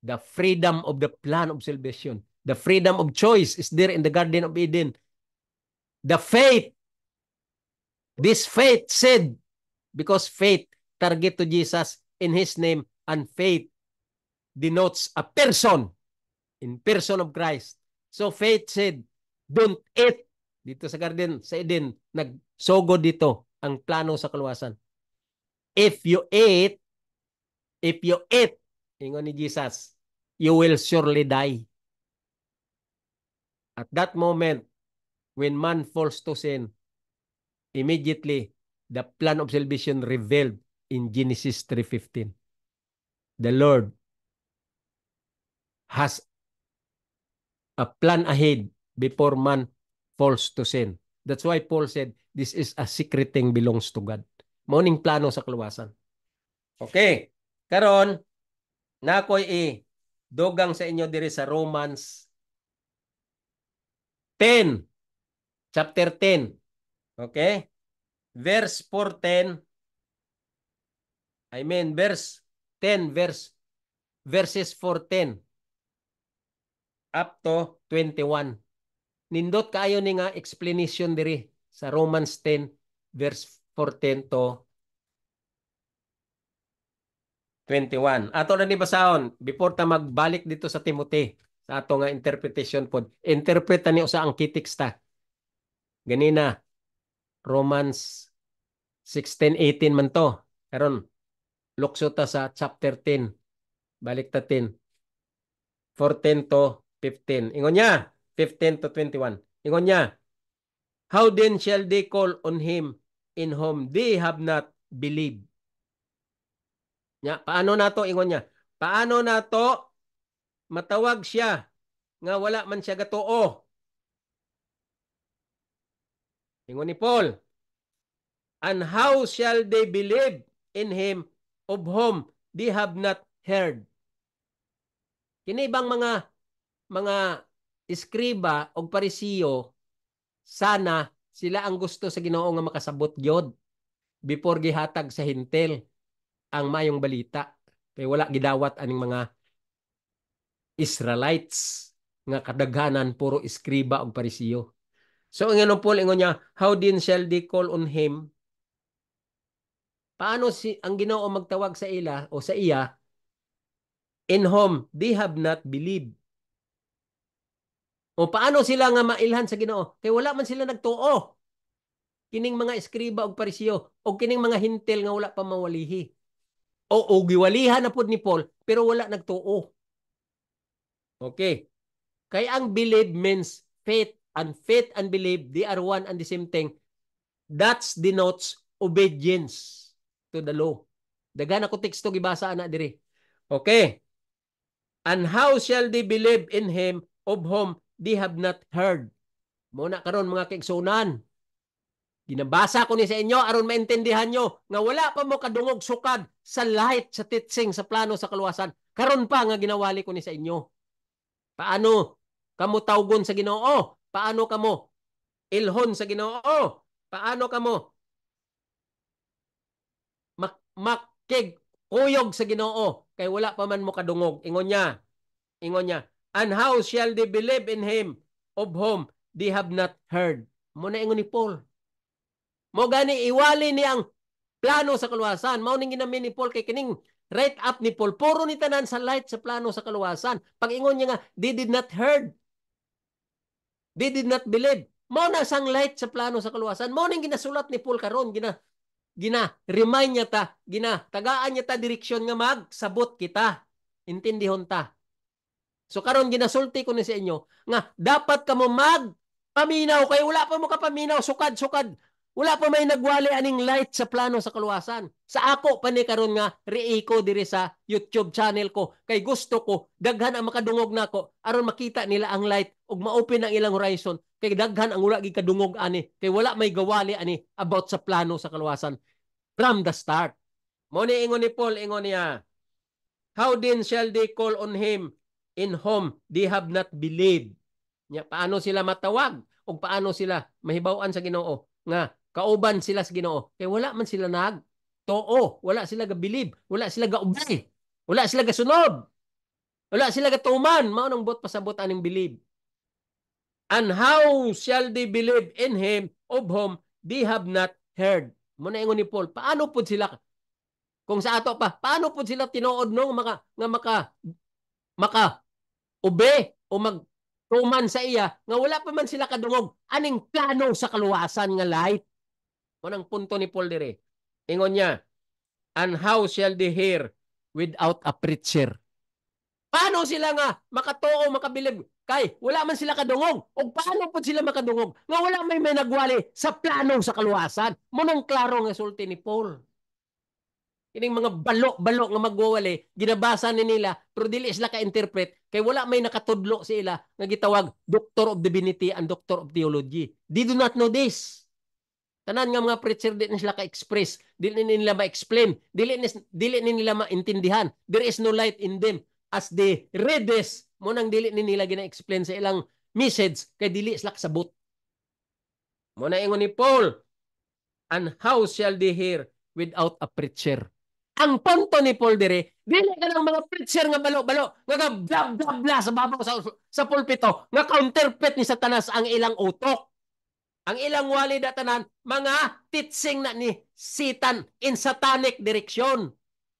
The freedom of the plan of salvation. The freedom of choice is there in the Garden of Eden. The faith. This faith said, because faith target to Jesus in His name, and faith denotes a person in person of Christ. So faith said, don't eat. Dito sa garden, sa Eden, nagsogo dito ang plano sa kaluwasan. If you eat, ingon ni Jesus, you will surely die. At that moment, when man falls to sin, immediately, the plan of salvation revealed in Genesis 3:15. The Lord has a plan ahead before man falls to sin. That's why Paul said, this is a secret thing belongs to God. Morning plano sa kaluwasan. Okay. Karon, na ako'y dogang sa inyo diri sa Romans 10, chapter 10. Okay? Verse 4:10. Verse 10, verses 4:10 up to 21. Nindot kayo ni nga explanation diri sa Romans 10, verse 4:10 to 21. Ato na ni basahon before ta magbalik dito sa Timothy sa ato nga interpretation pod. Interpret ni usa ang kitiksta. Ganina Romans 16:18 man to. Karon lukso ta sa chapter 10. Balik ta 10. 4:10 to 15. Ingon niya 15 to 21. Ingon niya, how then shall they call on him in whom they have not believed? Nya, paano nato ingon niya? Paano nato matawag siya nga wala man siya gatuo? Ingon ni Paul, and how shall they believe in him of whom they have not heard? Kini bang mga iskriba o parisiyo, sana sila ang gusto sa Ginoo nga makasabot gyud before gihatag sa hintel ang mayong balita. Kay wala gidawat aning mga Israelites nga kadaghanan puro iskriba og parisiyo. So ang Paul ingon niya, how then shall they call on him? Paano ang Ginoo magtawag sa ila o sa iya in whom they have not believed. O paano sila nga mailhan sa Ginoo? Kay wala man sila nagtuo. Kining mga eskriba og parisiyo o kining mga hintel nga wala pa mawalihi. O giwalihan na pud ni Paul pero wala nagtuo. Okay. Kay ang believe means faith, and faith and believe, they are one and the same thing. That denotes obedience to the law. Daghan ako teksto gibasa ana diri. Okay. And how shall they believe in him of whom they have not heard? Muna karon mga kaigsunan. Ginabasa ko ni sa inyo aron maintindihan nyo nga wala pa mo kadungog sukad sa light, sa teaching, sa plano, sa kaluwasan. Karon pa nga ginawali ko ni sa inyo. Paano kamo tawgon sa Ginoo? Paano kamo ilhon sa Ginoo? Paano kamo makigkuyog sa Ginoo? Kay wala pa man mo kadungog. Ingon niya. And how shall they believe in him of whom they have not heard? Muna ingon ni Paul. Mo gani iwali ni ang plano sa kaluwasan. Mao ning ginamin ni Paul kay kining right up ni Paul. Puro ni tanan sa light sa plano sa kaluwasan. Pag ingon niya nga, they did not heard. They did not believe. Mao na sang light sa plano sa kaluwasan. Mao ning ginasulat ni Paul karon, remind niya ta, tagaan niya ta direksyon nga magsabot kita. Intindihon ta. So karon ginasulti ko ni sa inyo nga dapat kamo magpaminaw kay wala pa mo kapaminaw sukad. Wala pa may nagwali aning light sa plano sa kaluwasan. Sa ako pa ni karon nga riiko diri sa YouTube channel ko kay gusto ko daghan ang makadungog nako aron makita nila ang light ug ma-open ang ilang horizon kay daghan ang wala gikadungog ani kay wala may gawali ani about sa plano sa kaluwasan from the start. Mo ni ingon ni Paul, ingon niya, how then shall they call on him in whom they have not believed? Nya paano sila matawag o paano sila mahibaw-an sa Ginoo nga kauban sila sa Ginoo kay wala man sila nagtuo, wala sila ga-believe, wala sila ga-obey, wala sila ga-sunod, wala sila ga-tuman. Mao nang bot pasabot aning believe. And how shall they believe in him of whom they have not heard? Muna ingon ni Paul, paano pud sila kung sa ato pa, paano pud sila tinuod no maka ube o magtuman sa iya nga wala pa man sila kadungog aning plano sa kaluwasan nga light. Manang punto ni Paul dire. Ingon niya, and how shall they hear without a preacher? Paano sila nga makatuo, makabilib? Kay wala man sila kadungog. O paano po sila makadungog? Nga wala may nagwali sa plano sa kaluwasan. Munang klaro nga sulti ni Paul. Kining mga balo nga magwawali, ginabasa ni nila, pero dili sila ka-interpret, kay wala may nakatudlo sila nga gitawag Doctor of Divinity and Doctor of Theology. They do not know this. Tanan nga mga preacher di na sila ka-express, dili nila ma-explain, dili nila maintindihan. There is no light in them. As they read this, munang dili nila gina-explain sa ilang message, kay dili sila kasabot. Muna ingon ni Paul, and how shall they hear without a preacher? Ang punto ni Paul dire, dili ka ng mga preacher nga balo-balo, nga bla-bla-bla sa babaw sa pulpito, nga counterfeit ni Satanas ang ilang utok. Ang ilang wali datanan, mga teaching na ni Satan in satanic direction.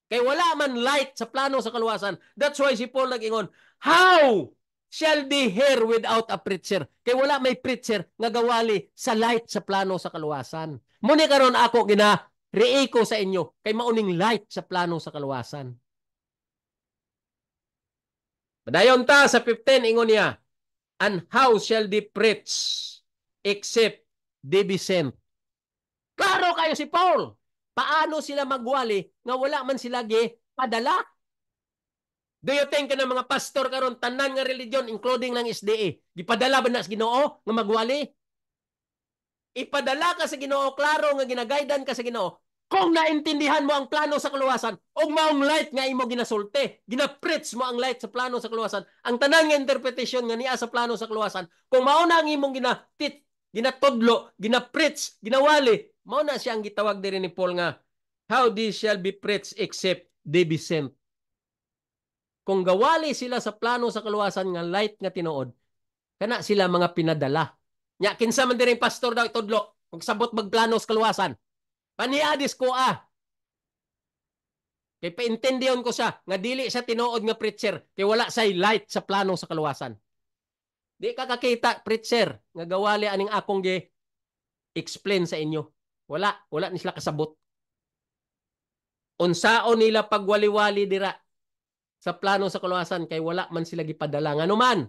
Kay wala man light sa plano sa kaluwasan. That's why si Paul nag-ingon, how shall they hear without a preacher? Kay wala may preacher nga gawali sa light sa plano sa kaluwasan. Muni karon ako riiko sa inyo kay mauning light sa plano sa kaluwasan. Padayon ta sa 15 ingon niya, and how shall they preach except they be sent? Klaro kayo si Paul. Paano sila magwali nga wala man sila padala? Do you think na mga pastor karon tanan nga religion including ng SDA, gipadala ba na sa Ginoo nga magwali? Ipadala ka sa Ginoo, klaro nga ginagaydan ka sa Ginoo. Kung naintindihan mo ang plano sa kaluwasan, og maong light nga imo ginasulti, gina-preach mo ang light sa plano sa kaluwasan, ang tanan nga interpretation nga niya sa plano sa kaluwasan, kung mao na ang imong ginatudlo, gina-preach, ginawali, mao na siya ang gitawag diri ni Paul nga, how they shall be preached except they be sent. Kung gawali sila sa plano sa kaluwasan nga light nga tinuod, kana sila mga pinadala. Nya kinsa man diri pastor daw itudlo, kung sabot magplano sa kaluwasan. Paniadis ko Kay paintindiyon ko siya nga dili sa tinuod nga preacher kay wala say light sa plano sa kaluwasan. Di ka kakita preacher nga gawali aning akong gi explain sa inyo. Wala ni sila kasabot. Unsaon nila pagwaliwali dira sa plano sa kaluwasan kay wala man sila gipadala. Ngano man,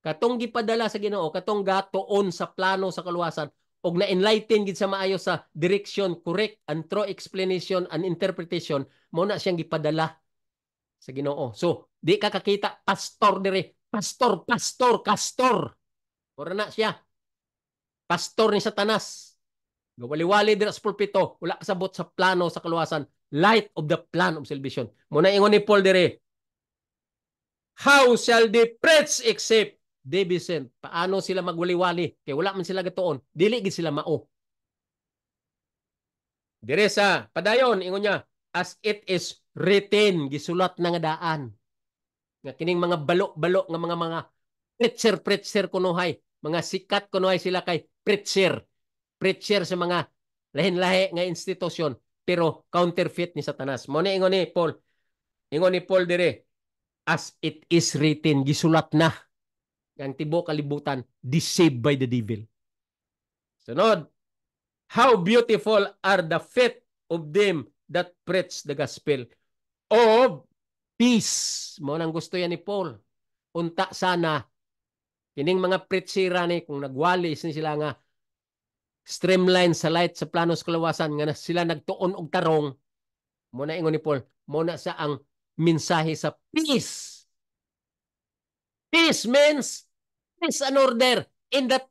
katong gipadala sa Ginoo, katong gatuon sa plano sa kaluwasan, og na-enlighten gid sa maayo sa direction, correct and true explanation and interpretation, mo na siyang gipadala sa Ginoo. So, di ka kakita pastor dire, pastor. Ora na siya. Pastor ni Satanas. Gawali-wali dira sa pulpito, wala kasabot sa plano sa kaluwasan, light of the plan of salvation. Muna ingon ni Paul dire, how shall they preach except they be sent? Paano sila magwali-wali? Kaya wala man sila gatuon. Dili gid sila mao. Dire sa padayon, ingon niya, as it is written, gisulat na nga daan. Nga kining mga balo-balo nga mga preacher kunuhay, mga sikat kunuhay sila kay preacher sa mga lahin-lahi nga institusyon, pero counterfeit ni Satanas. Mo ni ingon ni Paul dire, as it is written, gisulat na ang tibo kalibutan, deceived by the devil. Sunod, how beautiful are the feet of them that preach the gospel of peace. Mo nang gusto yan ni Paul. Unta sana, kining mga preachera ni, kung nagwalis ni sila nga, streamline sa light sa plano sa kalawasan, nga sila nagtuon og tarong, mo na ingon ni Paul, mo na sa ang mensahe sa peace. Peace means peace and order in the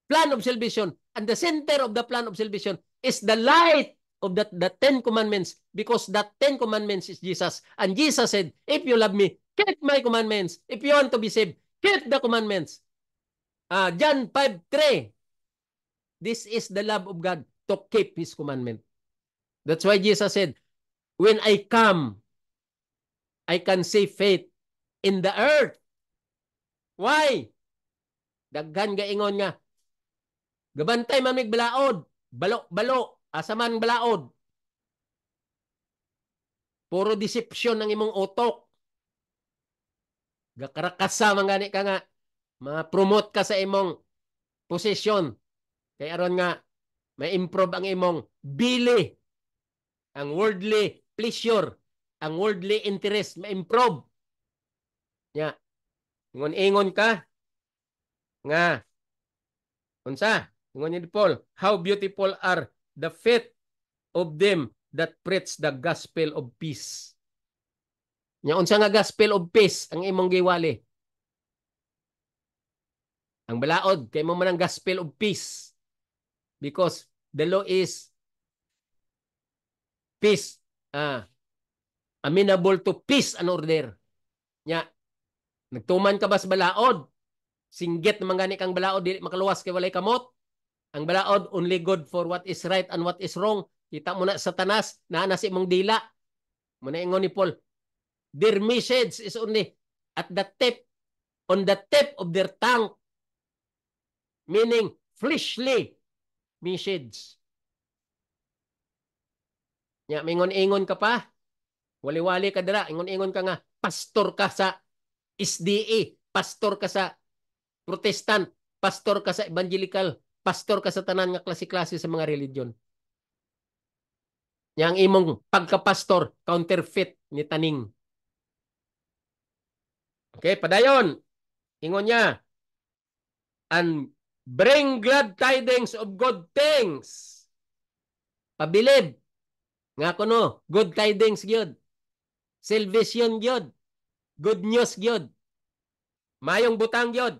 plan of salvation. And the center of the plan of salvation is the light of the Ten Commandments, because that Ten Commandments is Jesus. And Jesus said, if you love me, keep my commandments. If you want to be saved, keep the commandments. John 5:3. This is the love of God, to keep His commandment. That's why Jesus said, when I come, I can see faith in the earth. Why? Daghan gaingon nga, gabantay man mig balaod, balo, asaman balaod. Puro deception ang imong utok. Gakarakasa man gani ka nga, ma-promote ka sa imong posisyon. Kaya aron nga, may improve ang imong bili, ang worldly pleasure, ang worldly interest, ma-improve. Ya. Ingon ka nga, unsa? Ingon ni Paul, how beautiful are the feet of them that preach the gospel of peace. Nya unsa nga gospel of peace ang imong giwali? Ang balaod kay mo man ang gospel of peace, because the law is peace, amenable to peace and order. Nya nagtuman ka ba sa balaod? Singgit naman gani kang balaod, dili makaluwas kay walay kamot. Ang balaod only good for what is right and what is wrong. Kita mo na Satanas, naana si imong dila. Muna ingon ni Paul, their message is only at the tip, on the tip of their tongue. Meaning, fleshly message. Ya, mingon-ingon ka pa. Wali-wali ka dira. Ingon-ingon ka nga, pastor ka sa SDA, pastor ka sa Protestant, pastor ka sa evangelical, pastor ka sa tanan nga klase-klase sa mga religion. Yang imong pagka-pastor, counterfeit ni taning. Okay, padayon. Ingon niya, and bring glad tidings of good things. Pabilib. Nga kuno, good tidings gyud. Salvation gyud. Good news gyud. Mayong butang gyud.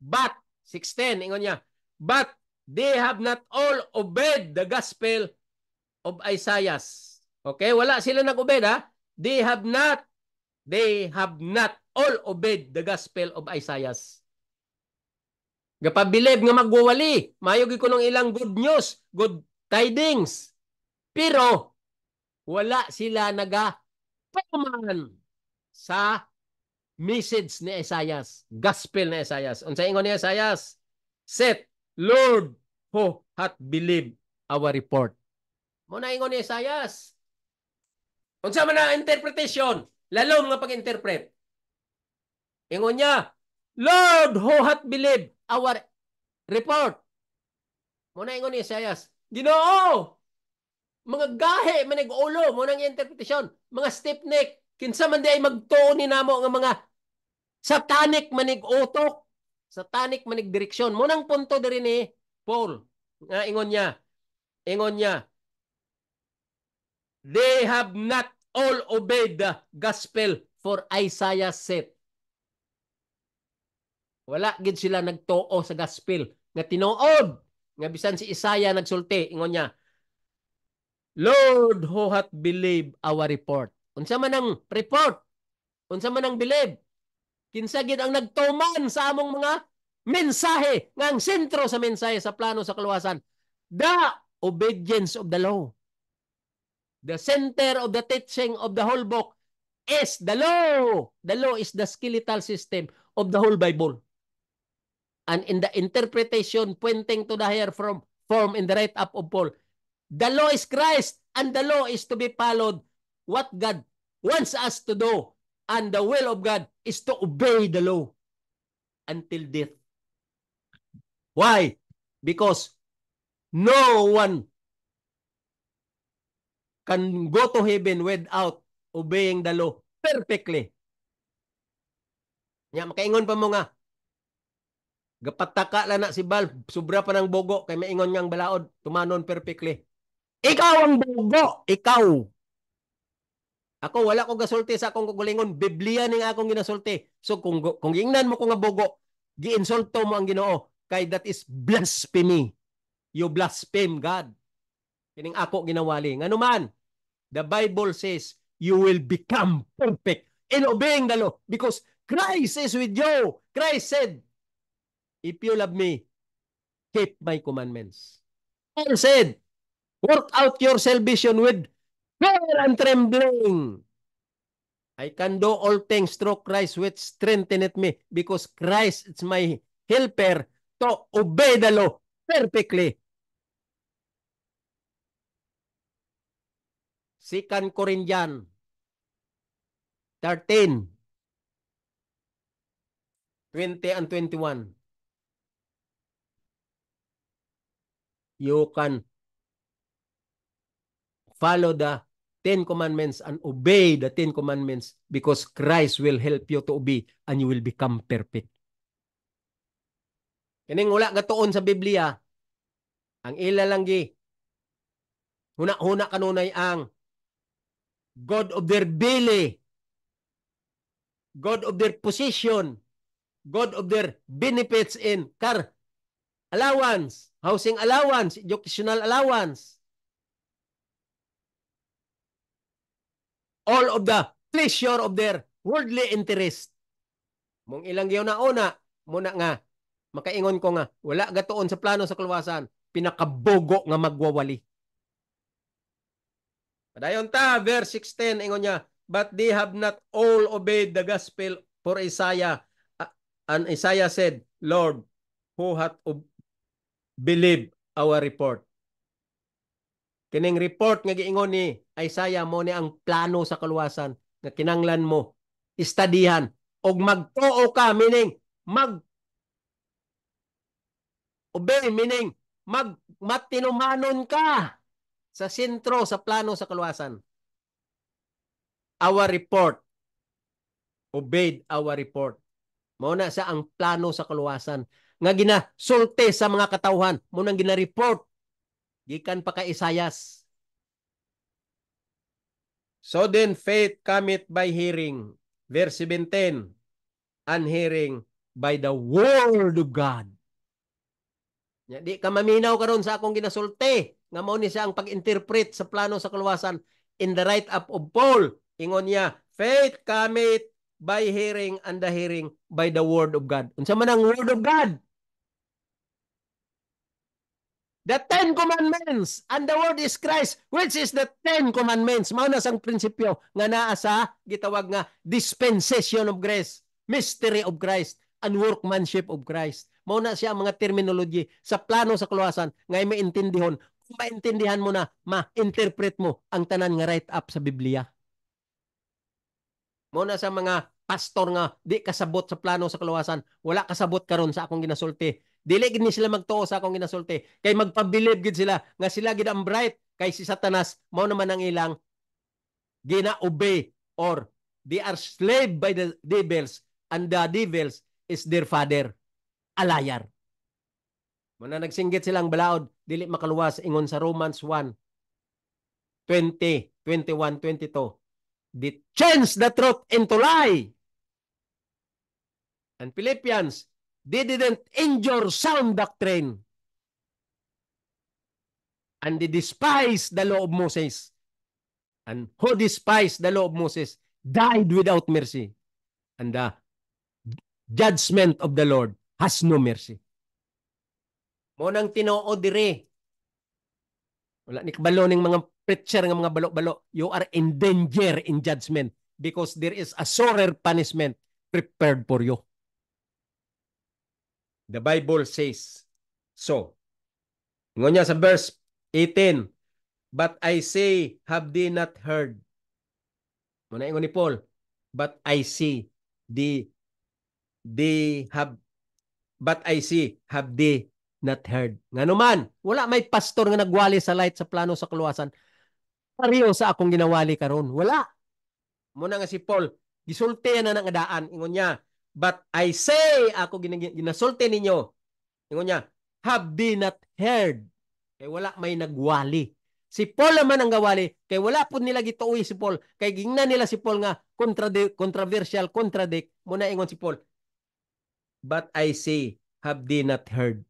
But, 16, ingon niya, but they have not all obeyed the gospel of Isaiah. Okay, wala sila nag-obey ha. They have not all obeyed the gospel of Isaiah. Gapabilib nga magwawali, mayog ko ng ilang good news, good tidings. Pero wala sila nagapaman sa message ni Isaiah, gospel ni Isaiah. Unsa ingon ni Isaiah? Set, Lord, who hath believed our report. Mo na ingon ni Isaiah. Unsa man ang interpretation? Lalom nga pag-interpret. Ingon niya, Lord, who hath believed our report? Muna ingon ni Isaias, Ginoo, mga gahe, manig ulo, muna ang interpretation, mga stiff-neck, kinsa man di ay magtuo ni namo nga mga satanic manig utok, satanic manig direksyon. Munang punto diri ni Paul, nga ingon niya, they have not all obeyed the gospel for Isaiah said. Wala gid sila nagtuo sa gospel nga tinuod nga bisan si Isaiah nagsulti, ingon niya, Lord, who hath believed our report? Unsa man ang report? Unsa man ang believe? Kinsa gid ang nagtuman sa among mga mensahe nga ang sentro sa mensahe sa plano sa kaluwasan? The obedience of the law. The center of the teaching of the whole book is the law. The law is the skeletal system of the whole Bible. And in the interpretation pointing to the higher form in the write-up of Paul, the law is Christ and the law is to be followed what God wants us to do. And the will of God is to obey the law until death. Why? Because no one can go to heaven without obeying the law perfectly. Nya makaingon pa mo nga, gapataka lang na si Bal, sobra pa ng bogo, kay maingon niyang balaod, tumanon perfectly. Ikaw ang bogo! Ikaw! Ako, wala ko gasulti sa akong kugulingon. Biblia ning akong ginasulti. So, kung ingnan mo ko nga bogo, giinsulto mo ang Ginoo. Kay that is blasphemy. You blaspheme God. Kining ako ginawali. Nga naman, the Bible says, you will become perfect in obeying the law because Christ is with you. Christ said, if you love me, keep my commandments. Paul said, work out your salvation with fear and trembling. I can do all things through Christ which strengtheneth me because Christ is my helper to obey the law perfectly. 2 Corinthians 13, 20 and 21. You can follow the 10 commandments and obey the 10 commandments because Christ will help you to obey and you will become perfect. Kining wala gatuon sa Biblia, ang ila lang gi, huna-huna kanunay ang God of their belly, God of their position, God of their benefits in car allowance, housing allowance, educational allowance, all of the pleasure of their worldly interest. Mong ilang giyon na una, muna nga, makaingon ko nga, wala gatuon sa plano sa kaluwasan, pinakabogo nga magwawali. Padayon ta, verse 16, ingon niya, but they have not all obeyed the gospel for Isaiah. And Isaiah said, Lord, who hath believed our report? Kining report nga giingon ni Isaiah mo ni ang plano sa kaluwasan nga kinanglan mo istadihan og magtuo ka, meaning obey, meaning matinumanon ka sa sentro sa plano sa kaluwasan. Our report, obeyed our report. Mao na sa ang plano sa kaluwasan nga ginasulti sa mga katawhan, mo nang gina-report gikan pa kay Isaias. So then faith cometh by hearing. Verse 17, and hearing by the word of God. Di ka maminaw karon sa akong ginasulti nga mao ni siya ang pag-interpret sa plano sa kaluwasan in the write-up of Paul. Ingon niya, faith cometh by hearing and the hearing by the word of God. Unsa man ang word of God? The 10 commandments and the word is Christ, which is the 10 commandments. Mao na sang prinsipyo nga naa sa gitawag nga dispensation of grace, mystery of Christ, and workmanship of Christ. Mao na siya ang mga terminology sa plano sa kaluwasan nga maintindihan. Kung maintindihan mo na, ma-interpret mo ang tanan nga write up sa Biblia. Muna sa mga pastor nga di kasabot sa plano sa kaluwasan, wala kasabot karon sa akong ginasulti. Dili gid ni sila magtuo sa akong ginasulti. Kay magpabilib gid sila nga sila gid ang bright kay si Satanas mao naman ang ilang gina-obey or they are slave by the devils and the devils is their father, a liar. Muna nagsinggit silang balaod, dili makaluwas ingon sa Romans 1, 20, 21, 22. They change the truth into lie. And Philippians, they didn't endure sound doctrine. And they despise the law of Moses. And who despised the law of Moses died without mercy. And the judgment of the Lord has no mercy. Mo nang tinoo dire. Wala ni kabalo ning mga preacher nga mga balo-balo. You are in danger in judgment because there is a sorer punishment prepared for you. The Bible says so. Ingon niya sa verse 18, but I say, have they not heard? Muna ingon ni Paul, but I see, they have, but I see, have they not heard? Nga naman, wala may pastor nga nagwali sa light sa plano sa kaluwasan. Pareho sa akong ginawali karon. Wala. Muna nga si Paul, gisulti na ng adaan. Ingon niya, but I say, ako ginasulti ninyo. Ingon niya, have they not heard? Kay wala may nagwali. Si Paul naman ang gawali, kay wala po nila gituoy si Paul, kay gingnan nila si Paul nga controversial, contradict, muna ingon si Paul, but I say, have they not heard?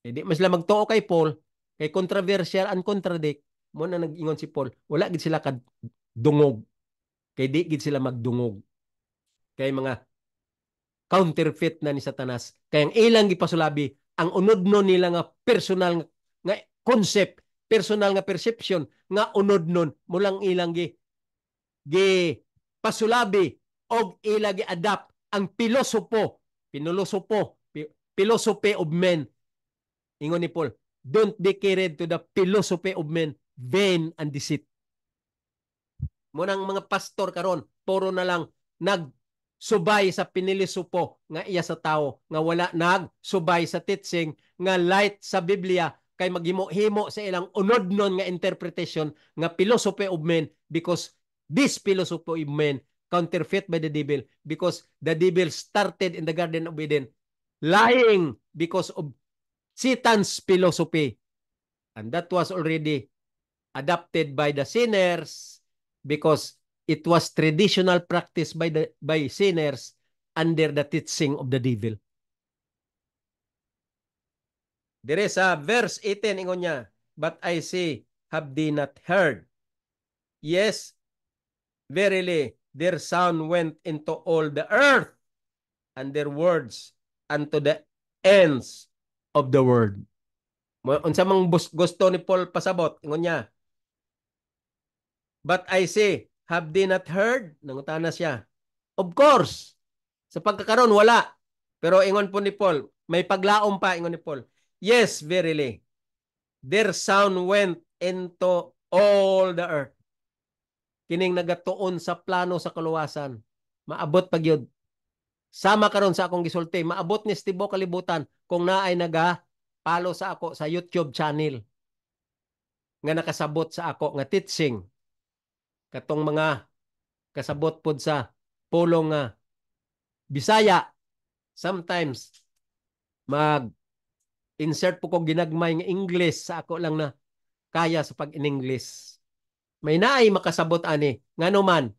Hindi mas lang magtuo kay Paul, kay controversial and contradict, muna nag-ingon si Paul, wala gid sila kad dungog, kay di gid sila magdungog. Kay mga counterfeit na ni Satanas, kay ang ilang gipasulabi, ang unodno nila nga personal nga concept, personal nga perception nga unod nun mulang ilang gi pasulabi og ila gi adapt ang philosophy of men. Ingon ni Paul, don't be carried to the philosophy of men, vain and deceit. Munang mga pastor karon puro na lang nagsubay sa pinilisupo nga iya sa tao, nga wala nagsubay sa teaching nga light sa Biblia, kay maghimo-himo sa ilang unod nun nga interpretation nga philosophy of men, because this philosophy of men counterfeit by the devil, because the devil started in the Garden of Eden lying because of Satan's philosophy, and that was already adopted by the sinners because it was traditional practice by sinners under the teaching of the devil. Dire sa verse 18 ingon niya, but I say, have they not heard? Yes, verily, their sound went into all the earth, and their words unto the ends of the world. Unsa mang gusto ni Paul pasabot, ingon niya, but I say, have they not heard? Nangutana siya. Of course, sa pagkakaroon, wala. Pero ingon po ni Paul, may paglaom pa, ingon ni Paul, yes, verily, their sound went into all the earth. Kining nagatuon sa plano sa kaluwasan, maabot pag yun. Sama karon sa akong gisulti, maabot ni Steve kalibutan kung naay nagapalo sa ako sa YouTube channel nga nakasabot sa ako nga teaching katong mga kasabot pod sa pulong nga Bisaya. Sometimes mag insert po ko ginagmay nga English sa ako lang na kaya sa pag-in-English. May naay makasabot ani ngano man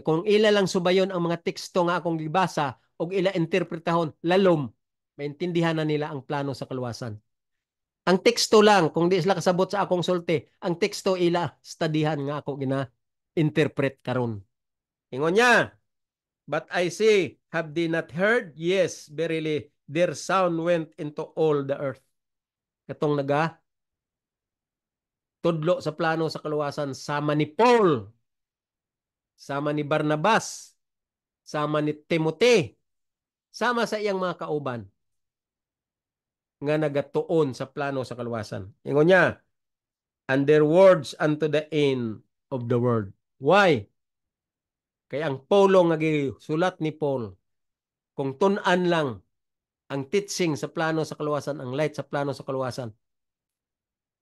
kung ila lang subayon ang mga teksto nga akong gibasa o ila interpretahon lalom, maintindihan na nila ang plano sa kaluwasan. Ang teksto lang, kung di sila kasabot sa akong sulti, ang teksto ila studihan nga ako gina-interpret karon. Ingon niya, but I say, have they not heard? Yes, verily, their sound went into all the earth. Katong tudlo sa plano sa kaluwasan, sama ni Paul, sama ni Barnabas, sama ni Timothy, sama sa iyang mga kauban nga nagatuon sa plano sa kaluwasan. Ingon niya, and their words unto the end of the world. Why? Kaya ang Paulo nga sulat ni Paul, kung tun-an lang ang teaching sa plano sa kaluwasan, ang light sa plano sa kaluwasan,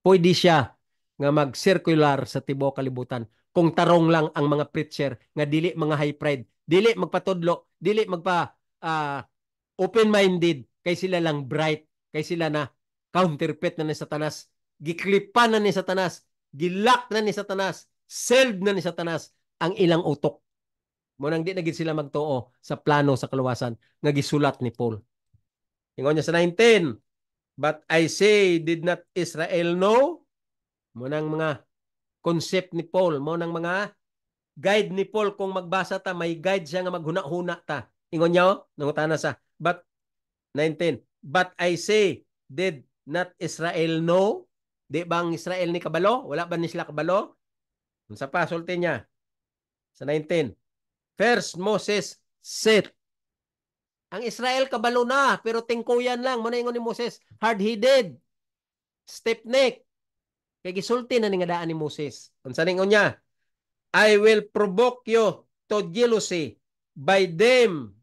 pwede siya nga mag-circular sa tibuok kalibutan kung tarong lang ang mga preacher nga dili mga high pride, dili magpatudlo, dili magpa open-minded, kay sila lang bright, kay sila na counterfeit na ni Satanas, giklipan na ni Satanas, gilak na ni Satanas, sealed na ni Satanas ang ilang utok. Munang di na gid sila magtuo sa plano sa kaluwasan nga gisulat ni Paul. Ingon niya sa 19, but I say, did not Israel know? Munang mga concept ni Paul, munang mga guide ni Paul, kung magbasa ta, may guide siya nga maghuna-huna ta. Ingon niya, nangutana sa, but 19, but I say, did not Israel know? Di bang Israel ni kabalo? Wala ba ni sila kabalo? Sa pa, sulti niya. Sa 19, first Moses said, ang Israel kabalo na, pero tingkuyan lang. Muna ingon ni Moses, hard-headed, stiff-neck. Kaya gisulti na nga daan ni Moses. Unsa ningon niya? I will provoke you to jealousy by them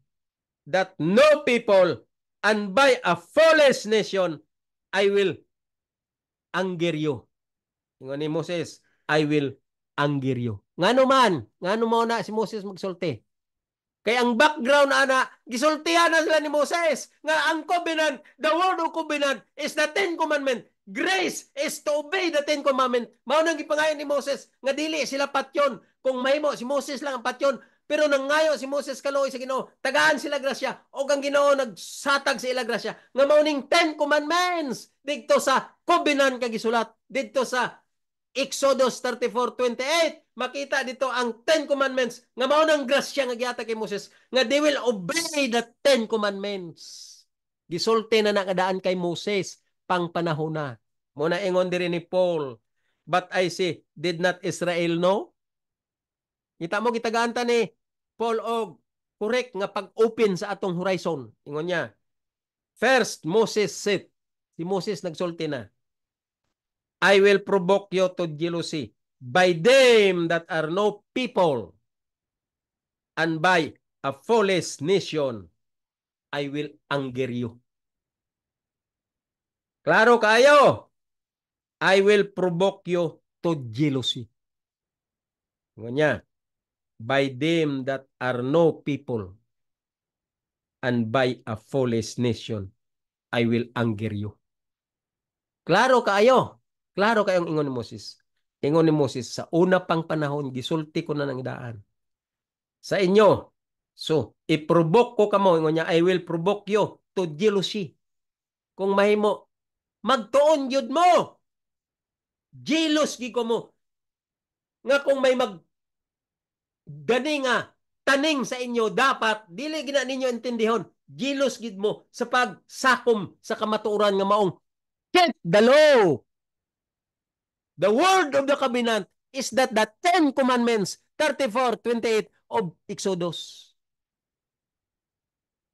that no people, and by a foolish nation I will anger you. Ingon ni Moses, I will anger you. Ngano man, ngano mo na si Moses magsulti? Kaya ang background ana, gisultihan na sila ni Moses nga ang covenant, the word of covenant is the Ten Commandment. Grace is to obey the Ten Commandment. Mao nang gipangayon ni Moses nga dili sila patyon. Kung mahimo si Moses lang ang patyon, pero nangayo si Moses kaluoy sa Ginoo, tagaan sila grasya o kang Ginoo nagsatag sa ila grasya. Nga mao ning Ten Commandments didto sa covenant kag gisulat didto sa Exodus 34:28, makita dito ang Ten Commandments nga mao nang grasya nga gihatag kay Moses nga they will obey the Ten Commandments. Gisulti na nakadaan kay Moses pang panahon na. Muna ingon diri ni Paul, but I say, did not Israel know? Kita mo gitagaan ta ni Paul og correct nga pag-open sa atong horizon. Ingon niya, first Moses said, si Moses nagsulti na, I will provoke you to jealousy by them that are no people, and by a foolish nation I will anger you. Klaro kayo? I will provoke you to jealousy. Ganyan. By them that are no people, and by a foolish nation I will anger you. Klaro kayo? Klaro kayong ingon ni Moses. Ingon ni Moses, sa una pang panahon, gisulti ko na ng daan. Sa inyo, so, i-provoke ko kamo, ingon niya, I will provoke you to jealousy. Kung mahimo, magtuon yun mo. Jealous giko mo. Nga kung may gani nga taning sa inyo, dapat, dili gina ninyo intindihon, jealous gid mo sa pagsakom sa kamatuoran nga maong keep the law. The word of the covenant is that the Ten Commandments, 34:28 of Exodus.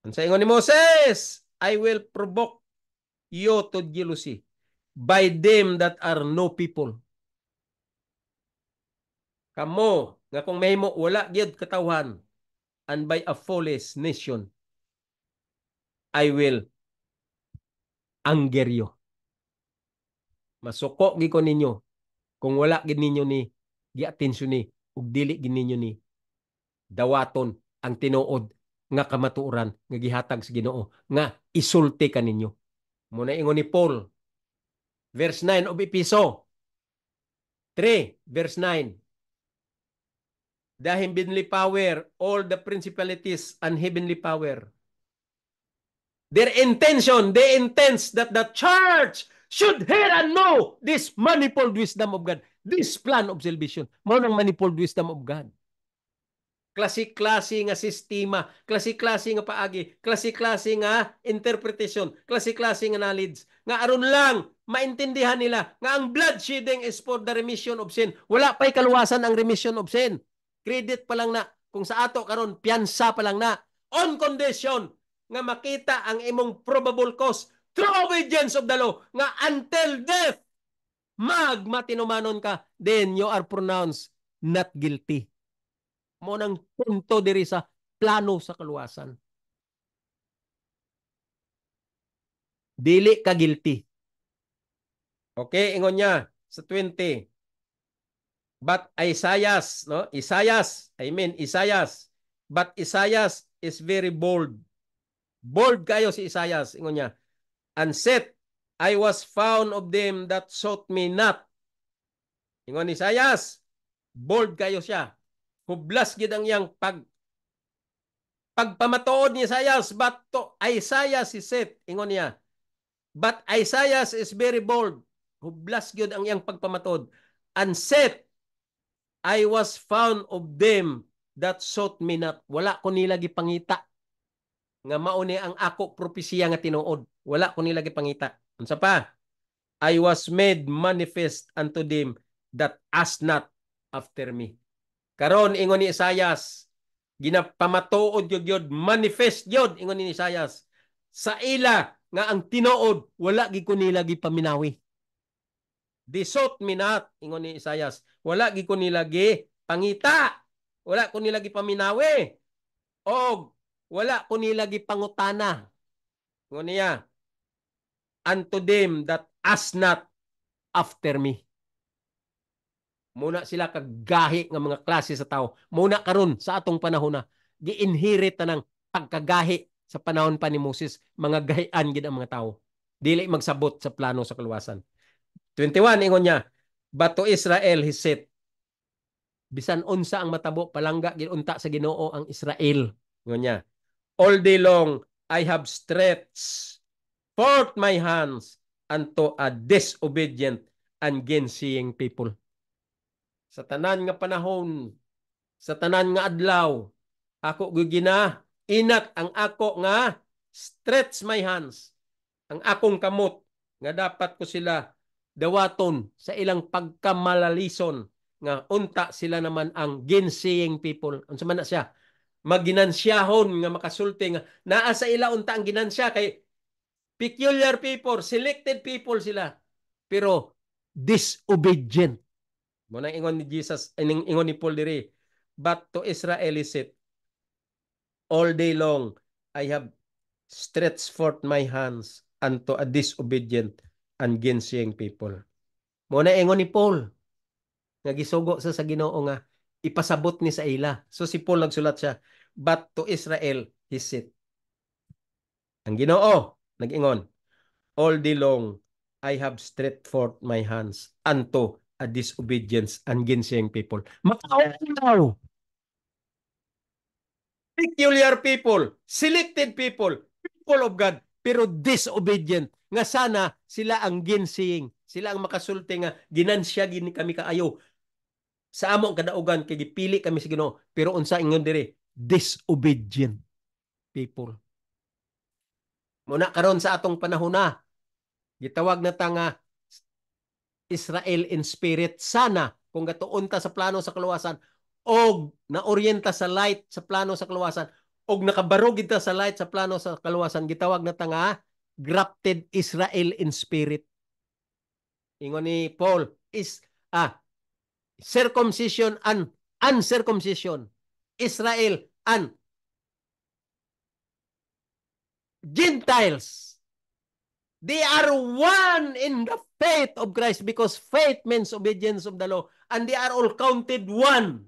Ang sa ingon ni Moses, I will provoke you to jealousy by them that are no people. Kamo, nga kung mahimo wala gyud katawhan, and by a foolish nation, I will anger you. Masuko gi ko ninyo kung wala gid ninyo ni gi-atensyon ni ug dili gid ninyo ni dawaton ang tinuod nga kamatuoran nga gihatag sa Ginoo nga isulti ka ninyo. Muna ingon ni Paul, verse 9 of Episo 3, verse 9. The heavenly power, all the principalities and heavenly power. Their intention, they intend that the church should hear and know this manifold wisdom of God, this plan of salvation. Mao nang manifold wisdom of God. Klase-klase nga sistema, klase-klase nga paagi, klase-klase nga interpretation, klase-klase nga knowledge. Nga aron lang maintindihan nila nga ang blood shedding is for the remission of sin. Wala pa'y kaluwasan ang remission of sin. Credit pa lang na. Kung sa ato karon piyansa pa lang na. On condition nga makita ang imong probable cause through obedience of the law nga until death matinumanon ka, then you are pronounced not guilty. Mo nang punto diri sa plano sa kaluwasan. Dili ka guilty. Okay, ingon niya sa 20. But Isaias, no? Isaias. But Isaias is very bold. Bold kayo si Isaias, ingon niya. And said, I was found of them that sought me not. Ingon ni Isaias, bold kayo siya. Hublas gid ang iyang pagpamatuod ni Isaias, but to Isaiah si Seth, ingon niya, but Isaiah is very bold. Hublas gyud ang iyang pagpamatuod. And Seth, I was found of them that sought me not. Wala ko nila gipangita nga mao ni ang ako propesiya nga tinuod. Wala ko nila gipangita. Unsa pa? I was made manifest unto them that ask not after me. Karon ingon ni Isaias, ginapamatuod yun, manifest yun, ingon ni Isaias. Sa ila nga ang tinuod, wala gi ko nila gipaminawi. They sought me not, ingon ni Isaias. Wala gi ko nila pangita. Wala ko nila paminawi. O wala ko nila pangutana. Ingon niya, unto them that ask not after me. Muna sila kagahi ng mga klase sa tao. Muna karon sa atong panahon na gi-inherit na ng pagkagahi sa panahon pa ni Moses, mga gahian gid ang mga tao. Dili magsabot sa plano sa kaluwasan. 21 ingon niya, but to Israel he said, bisan unsa ang matabo palangga gid unta sa Ginoo ang Israel. Ingon niya, all day long I have stretched forth my hands unto a disobedient and gainsaying people. Sa tanan nga panahon, sa tanan nga adlaw, ako gugina, inat ang ako nga stretch my hands, ang akong kamot, nga dapat ko sila dawaton sa ilang pagkamalalison, nga unta sila naman ang gainsaying people. Unsa man na siya? Maginansyahon nga makasulti nga naa sa ila unta ang ginansya kay peculiar people, selected people sila. Pero disobedient. Muna ingon ni Jesus, ingon ni Paul diri, but to Israel is it, all day long I have stretched forth my hands unto a disobedient and gainsaying people. Muna ingon ni Paul, nga gisugo sa Ginoo nga ipasabot ni sa ila. So si Paul nagsulat siya, but to Israel he said. Ang Ginoo nag-ingon, all day long I have stretched forth my hands unto a disobedience and gainsaying people. Makaulaw. Peculiar people, selected people, people of God, pero disobedient. Nga sana sila ang gainsaying, sila ang makasulti nga ginansya gini kami kaayo. Sa among kadaugan kay gipili kami sa Ginoo, pero unsa ingon diri? Disobedient people. Muna karon sa atong panahon na, gitawag na ta nga Israel in spirit. Sana kung gatuon ta sa plano sa kaluwasan og naoryenta sa light sa plano sa kaluwasan og nakabarog kita sa light sa plano sa kaluwasan, gitawag na ta nga grafted Israel in spirit. Ingon ni Paul is circumcision and uncircumcision, Israel and Gentiles. They are one in the faith of Christ because faith means obedience of the law, and they are all counted one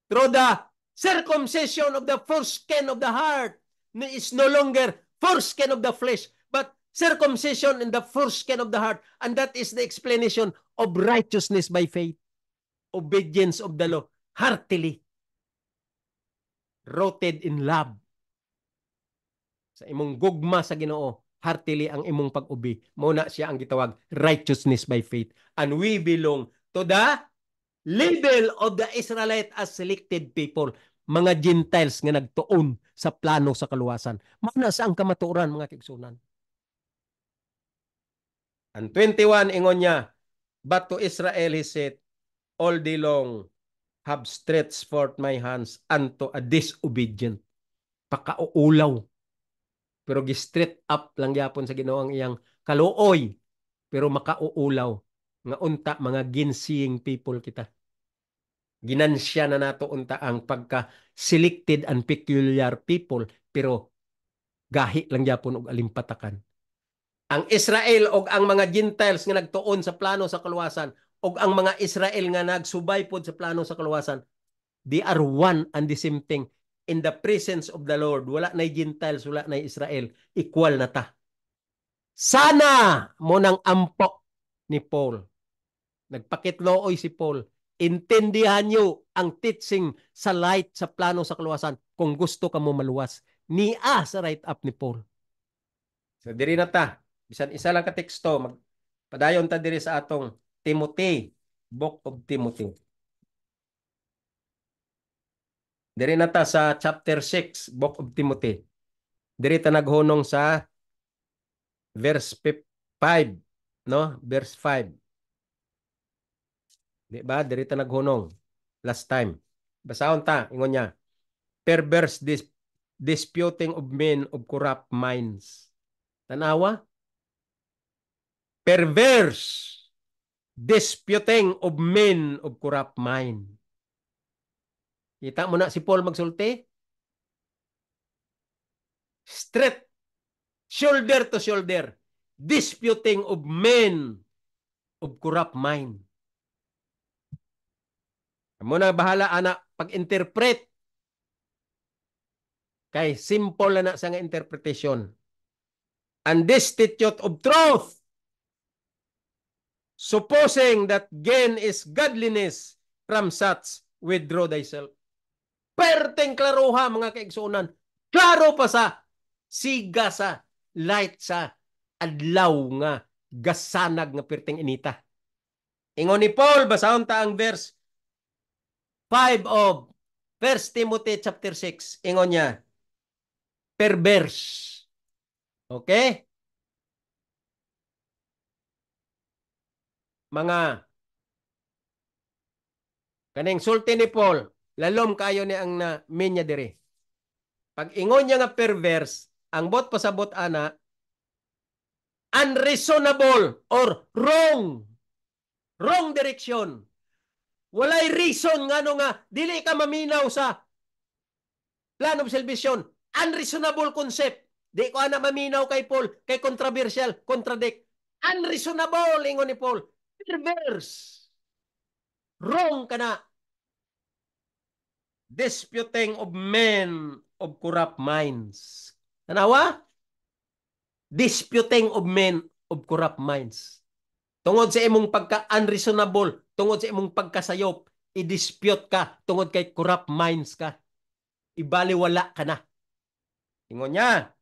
through the circumcision of the foreskin of the heart. Is no longer foreskin of the flesh, but circumcision in the foreskin of the heart. And that is the explanation of righteousness by faith. Obedience of the law, heartily. Rooted in love. Sa imong gugma sa Ginoo, heartily ang imong pag-ubi. Muna siya ang gitawag righteousness by faith. And we belong to the label of the Israelite as selected people. Mga Gentiles nga nagtuon sa plano sa kaluwasan. Mana sa ang kamatuoran, mga kigsunan. And 21, ingon niya, but to Israel he said, all day long have stretched forth my hands unto a disobedient. Pakauulaw. Pero gi-straight up lang yapon sa Ginoo ang iyang kaluoy. Pero makauulaw. Nga unta, mga ginsiying people kita. Ginansya na nato unta ang pagka selected and peculiar people, pero gahi lang gyapon og alimpatakan. Ang Israel og ang mga Gentiles nga nagtuon sa plano sa kaluwasan og ang mga Israel nga nagsubay pod sa plano sa kaluwasan, they are one and the same thing in the presence of the Lord. Wala na Gentiles, wala na Israel, equal na ta. Sana mo nang ampo ni Paul. Nagpakitlooy si Paul. Intindihan nyo ang teaching sa light sa plano sa kaluwasan kung gusto ka mo maluwas. Nia sa write up ni Paul. So diri na ta. Bisan isa lang ka teksto, padayon ta diri sa atong Timothy, Book of Timothy. Diri na ta sa chapter 6, Book of Timothy. Diri ta naghunong sa verse 5, no? Verse 5. Di ba? Diri ta naghunong last time. Basahon ta, ingon niya. Perverse disputing of men of corrupt minds. Tanawa? Perverse disputing of men of corrupt mind. Kita mo na si Paul magsulti? Straight, shoulder to shoulder, disputing of men of corrupt mind. Amo na bahala anak pag-interpret. Kay simple na sa nga interpretation. And destitute of truth, supposing that gain is godliness, from such withdraw thyself. Perteng klaruha mga kaigsunan. Klaro pa sa siga sa light sa adlaw nga gasanag nga perteng inita. Ingon ni Paul, basahon ta ang verse 5 of 1 Timothy chapter 6. Ingon niya, perverse. Okay? Mga kaning sulti ni Paul, lalom kayo ni ang na minya diri. Pag ingon niya nga perverse, ang bot pasabot ana, unreasonable or wrong. Wrong direction. Walay reason nga no nga dili ka maminaw sa plan of salvation. Unreasonable concept. Di ko ana maminaw kay Paul, kay controversial, contradict. Unreasonable ingon ni Paul. Perverse. Wrong ka na. Disputing of men of corrupt minds. Tanawa? Disputing of men of corrupt minds. Tungod sa imong pagka-unreasonable, tungod sa imong pagkasayop, i-dispute ka, tungod kay corrupt minds ka. Ibaliwala ka na. Ingon niya.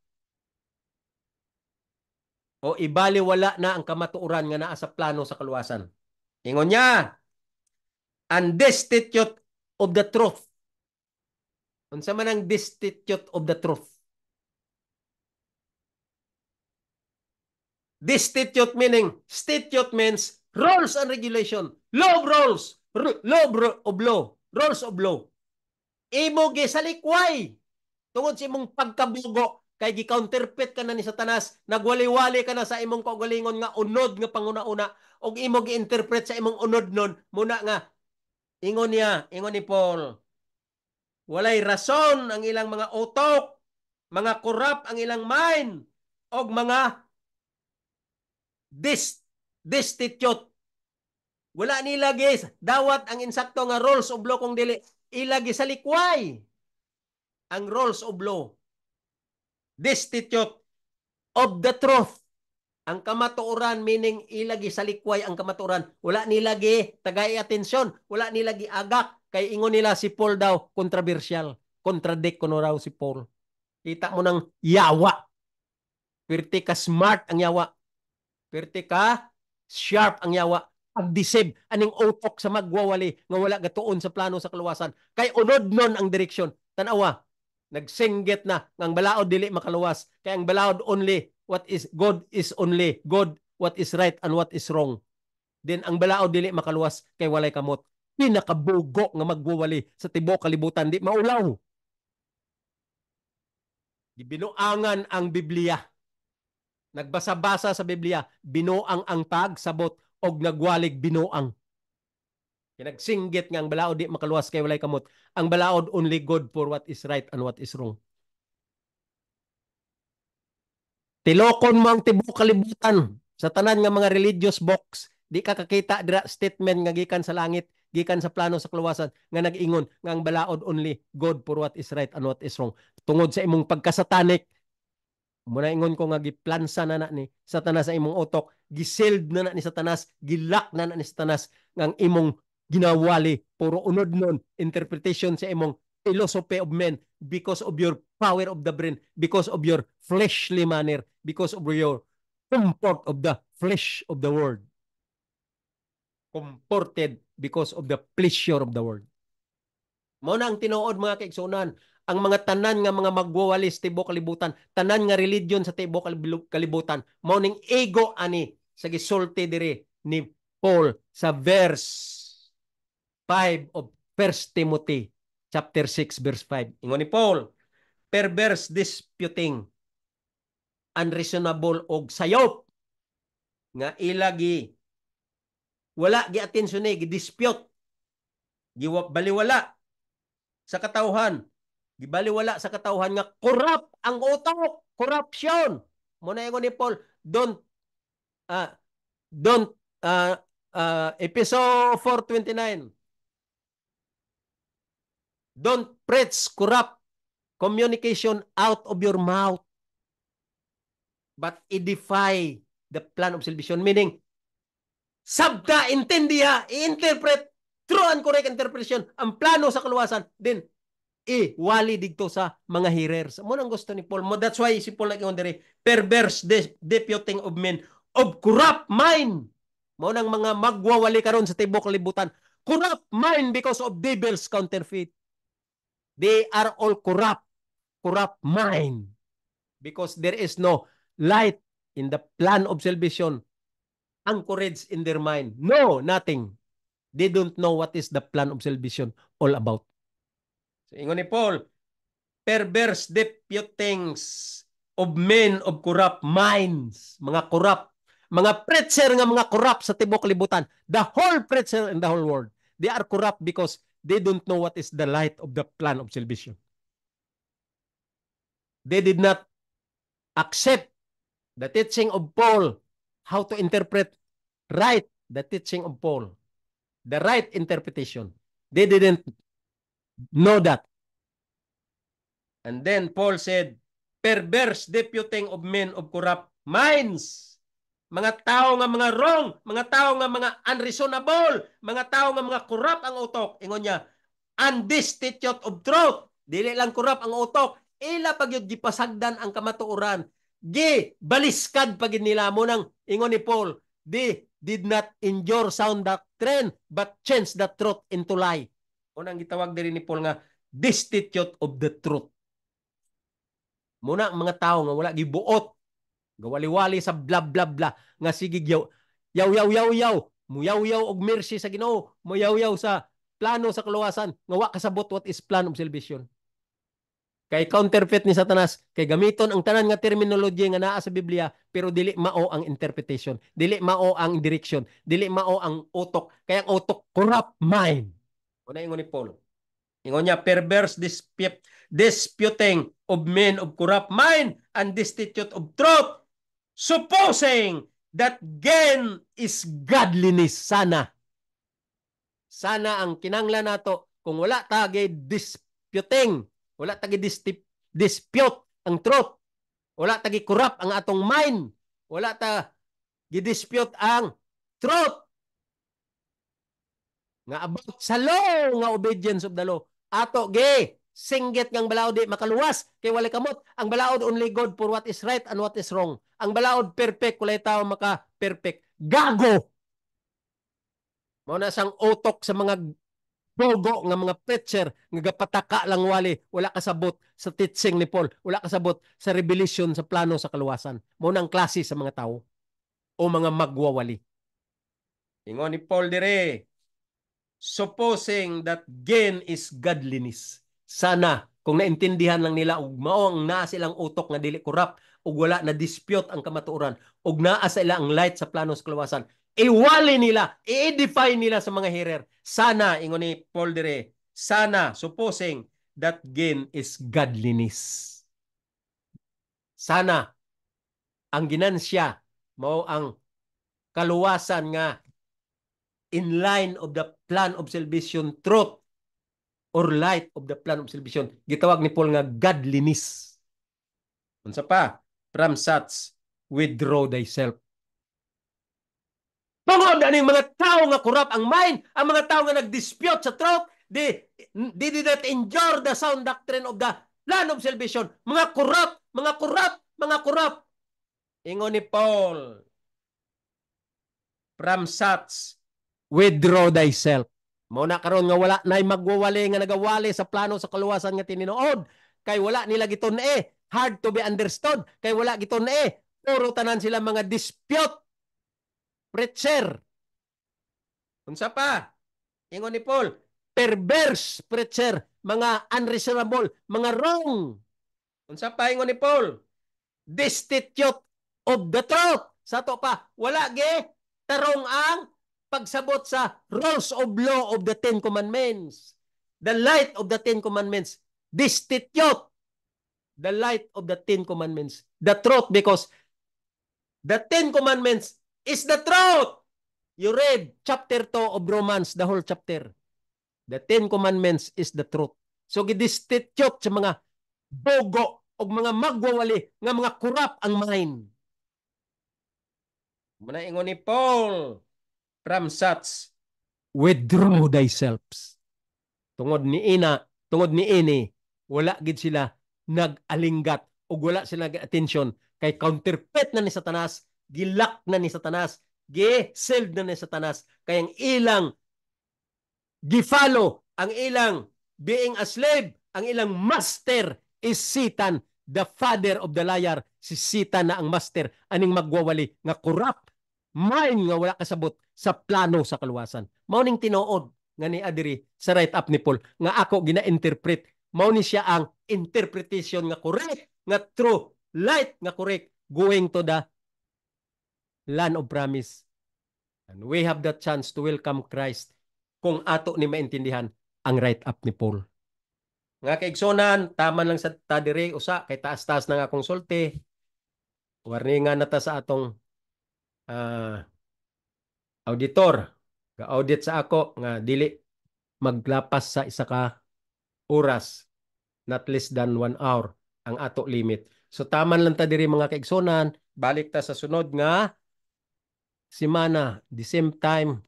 O ibaliwala na ang kamatuoran nga naa sa plano sa kaluwasan. Ingon niya. And destitute of the truth. Unsa man ang destitute of the truth? Destitute meaning, statute means rules and regulation. Law of rules. Law of law. Rules of law. Imo gisalikway. Tungod sa imong pagkabugo, kay gi-counterfeit ka na ni Satanas, nagwali-wali ka na sa imong kaugalingon nga unod nga panguna-una, og imo gi-interpret sa imong unod nun, muna nga, ingon ni Paul, walay rason ang ilang mga utok, mga corrupt ang ilang mind, og mga destitute. Wala nila gis, dawat ang insakto nga rules of law kung dili, ilagi sa likway ang rules of law. Destitute of the truth. Ang kamatuoran meaning ilagi sa likway ang kamatuoran. Wala nilagi tagay atensyon, wala nilagi agak. Kay ingon nila si Paul daw controversial. Contradict ko no raw si Paul. Kita mo ng yawa. Perti ka smart ang yawa. Perti ka sharp ang yawa. Pag-deceive aning utok sa magwawali nga wala gatuon sa plano sa kaluwasan. Kay unod nun ang direksyon. Tanawa, nagsinggit na ng balaod dili makaluwas. Kay ang balaod only what is God is only God, what is right and what is wrong. Then ang balaod dili makaluwas kay walay kamot. Pinakabugo nga magwawali sa tibuok kalibutan di maulaw. Binuangan ang Biblia. Nagbasa-basa sa Biblia, binuang ang tag sabot og nagwalig binuang. Kinagsinggit nga ang balaod di makaluwas kay walay kamot. Ang balaod only good for what is right and what is wrong. Tilokon mo ang tibuok kalibutan sa tanan nga mga religious books. Di ka kakita dira statement nga gikan sa langit, gikan sa plano sa kaluwasan nga nag-ingon nga ang balaod only good for what is right and what is wrong. Tungod sa imong pagkasatanik, muna ingon ko nga giplansa na ni Satanas sa imong utok, gisild na ni Satanas, gilak na ni Satanas nga ang imong ginawali puro unod nun interpretation sa imong philosophy of men because of your power of the brain, because of your fleshly manner, because of your comfort of the flesh of the world. Comforted because of the pleasure of the world. Mao na ang tinuod mga kaigsunan, ang mga tanan nga mga magwawalis tibuok kalibutan, tanan nga religion sa tibuok kalibutan, mao ning ego ani sa gisulti diri ni Paul sa verse 5 of 1 Timothy chapter 6 verse 5. Ingon ni Paul, perverse disputing, unreasonable og sayop nga ilagi wala gi atensyon gi dispute baliwala sa katawhan, gibaliwala sa katawhan nga corrupt ang utok, corruption. Muna ingon ni Paul, don't episode 4:29. Don't preach corrupt communication out of your mouth, but edify the plan of salvation. Meaning, sabda, intindiha, i-interpret, true and correct interpretation, ang plano sa kaluwasan, then wali dito sa mga hearers. Mo nang gusto ni Paul. That's why si Paul nag-ingon diri, perverse deputing of men of corrupt mind. Mo nang mga magwawali karon sa tibok kalibutan. Corrupt mind because of devil's counterfeit. They are all corrupt mind. Because there is no light in the plan of salvation anchorage in their mind. No, nothing. They don't know what is the plan of salvation all about. So, ingon ni Paul, perverse deputings of men of corrupt minds. Mga corrupt, mga preacher nga mga corrupt sa tibok libutan. The whole preacher in the whole world. They are corrupt because they don't know what is the light of the plan of salvation. They did not accept the teaching of Paul, how to interpret right the teaching of Paul, the right interpretation. They didn't know that. And then Paul said, perverse deputing of men of corrupt minds. Mga tao nga mga wrong, mga tao nga mga unreasonable, mga tao nga mga corrupt ang utok. Ingon niya, undestitute of truth. Dili lang corrupt ang utok. Ila pag yun gipasagdan ang kamatuoran. Baliskad pag nila mo nang ingon ni Paul, they did not endure sound doctrine but change the truth into lie. Unang gitawag diri ni Paul nga destitute of the truth. Muna ang mga tao nga wala gibuot, gawali-wali sa bla bla bla nga sige yaw muyaw og mercy sa Ginoo, muyaw sa plano sa kaluwasan nga wa kasabot what is plan of salvation. Kay counterfeit ni Satanas, kay gamiton ang tanan nga terminology nga naa sa Biblia, pero dili mao ang interpretation, dili mao ang direction, dili mao ang utok. Kaya ang utok, corrupt mind. Una ingon ni Paul. Ingon niya, perverse disputing of men of corrupt mind and destitute of truth, supposing that gain is godliness. Sana ang kinanglan nato, kung wala tagay disputing, wala tagi dispute ang truth. Wala tagi corrupt ang atong mind. Wala ta gidispute ang truth. Nga about sa law, nga obedience of the law. Ato singgit ngang balaod di makaluwas kay wala kamot. Ang balaod only God for what is right and what is wrong. Ang balaod perfect, walay tao maka perfect. Gago. Mao na sang utok sa mga bogo nga mga preacher nga gapataka lang wala kasabot sa teaching ni Paul, wala kasabot sa revelation sa plano sa kaluwasan. Mao nang klase sa mga tao o mga magwawali. Ingon ni Paul dire, supposing that gain is godliness. Sana kung naintindihan lang nila ug mao ang naa silang utok nga dili corrupt ug wala na dispute ang kamatuoran ug naa sa ila ang light sa plano sa kaluwasan, iwali nila, i-define nila sa mga hearer. Sana, ingon ni Paul dire, sana, supposing that gain is godliness. Sana, ang ginansya, mao ang kaluwasan nga in line of the plan of salvation truth or light of the plan of salvation. Gitawag ni Paul nga godliness. Unsa pa? From such, withdraw thyself. Tungod aning mga tao nga corrupt ang mind, ang mga tao nga nag-dispute sa truth, they did not endure the sound doctrine of the plan of salvation. Mga corrupt, mga corrupt, mga corrupt. Ingon ni Paul, from such, withdraw thyself. Muna karon nga wala nay magwawali nga nagawali sa plano sa kaluwasan nga tininood. Kay wala nila giton hard to be understood. Kay wala giton puro tanan sila mga dispute preacher. Unsa pa? Ingon ni Paul, perverse preacher, mga unreasonable, mga wrong. Unsa pa ingon ni Paul? Destitute of the truth. Sa to pa, wala tarong ang pagsabot sa rules of law of the Ten Commandments. The light of the Ten Commandments. Destitute the light of the Ten Commandments. The truth, because the Ten Commandments is the truth. You read chapter 2 of Romans, the whole chapter. The Ten Commandments is the truth. So, gidestitute sa mga bogo o mga magwawali nga mga corrupt ang mind. Muna ingon ni Paul, from such, withdraw thyself. Tungod ni ini, wala gid sila nag-alinggat o wala sila nag-attention kay counterfeit na ni Satanas, gilak na ni Satanas, gi-seld na ni Satanas, kay ang ilang gi-follow, ang ilang being a slave, ang ilang master is Satan, the father of the liar. Si Satan na ang master, aning magwawali nga corrupt mind nga wala kasabot sa plano sa kaluwasan. Mao ning tinuod nga ni adiri sa write up ni Paul nga ako gina-interpret. Mao ni siya ang interpretation nga correct, nga true, light nga correct, going to the land of promise. And we have the chance to welcome Christ kung ato ni maintindihan ang write up ni Paul. Nga kaigsonan, tama lang sa tadiri usa kay taas-taas na nga akong sulti. Warningan na ta sa atong auditor. Ga-audit sa ako nga dili maglapas sa isa ka oras, not less than 1 hour ang ato limit. So taman lang ta diri mga kaigsonan, balik ta sa sunod nga semana, the same time.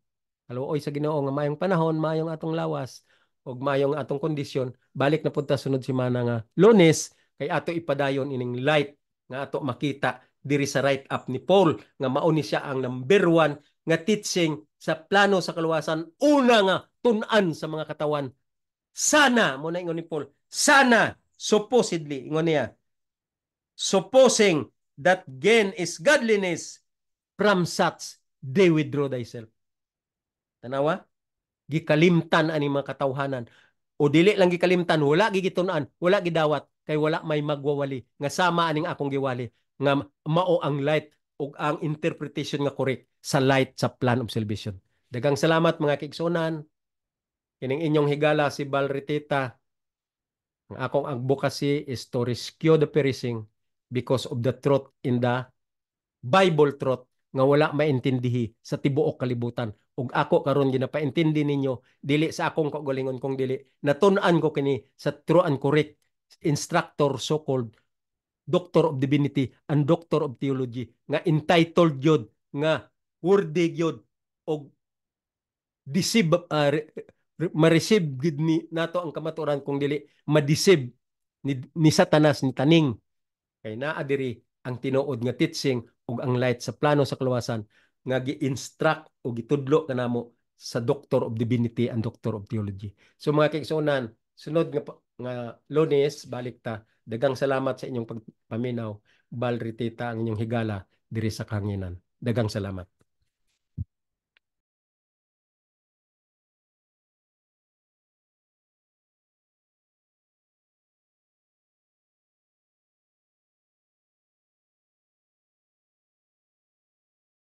Haluoy sa Ginoo nga mayong panahon, mayong atong lawas ug mayong atong kondisyon, balik na punta sunod semana nga Lunes kay ato ipadayon ining light nga ato makita diri sa write up ni Paul nga mao ni siya ang number 1 nga teaching sa plano sa kaluwasan, una nga tun-an sa mga katawan. Sana mo na ingon ni Paul, sana supposedly ingon niya, supposing that gain is godliness, from such they withdraw thyself. Tanawa, gikalimtan ani mga katawhanan o dili lang gikalimtan, wala gigitunan, wala gidawat kay wala may magwawali nga sama aning akong giwali nga mao ang light ug ang interpretation nga correct sa light sa plan of salvation. Dagang salamat mga kaigsunan. Kining inyong higala si Val Ritita. Ang akong advocacy is to rescue the perishing because of the truth in the Bible truth nga wala maintindihi sa tibuok kalibutan. Ug ako karon ginapaintindi ninyo dili sa akong kaugalingon kung dili natun-an ko kini sa true and correct instructor, so-called Doctor of Divinity and Doctor of Theology nga entitled yod nga worthy yod og deceive ma-receive gid ni nato ang kamaturan kung dili ma-deceive ni Satanas ni taning kay naa diri ang tinuod nga teaching ug ang light sa plano sa kaluwasan nga gi-instruct o gitudlo kanamo sa Doctor of Divinity and Doctor of Theology. So mga kaigsunan, sunod nga Lunes balik ta. Dagang salamat sa inyong pagpaminaw. Val Ritita ang inyong higala diri sa kahanginan. Dagang salamat.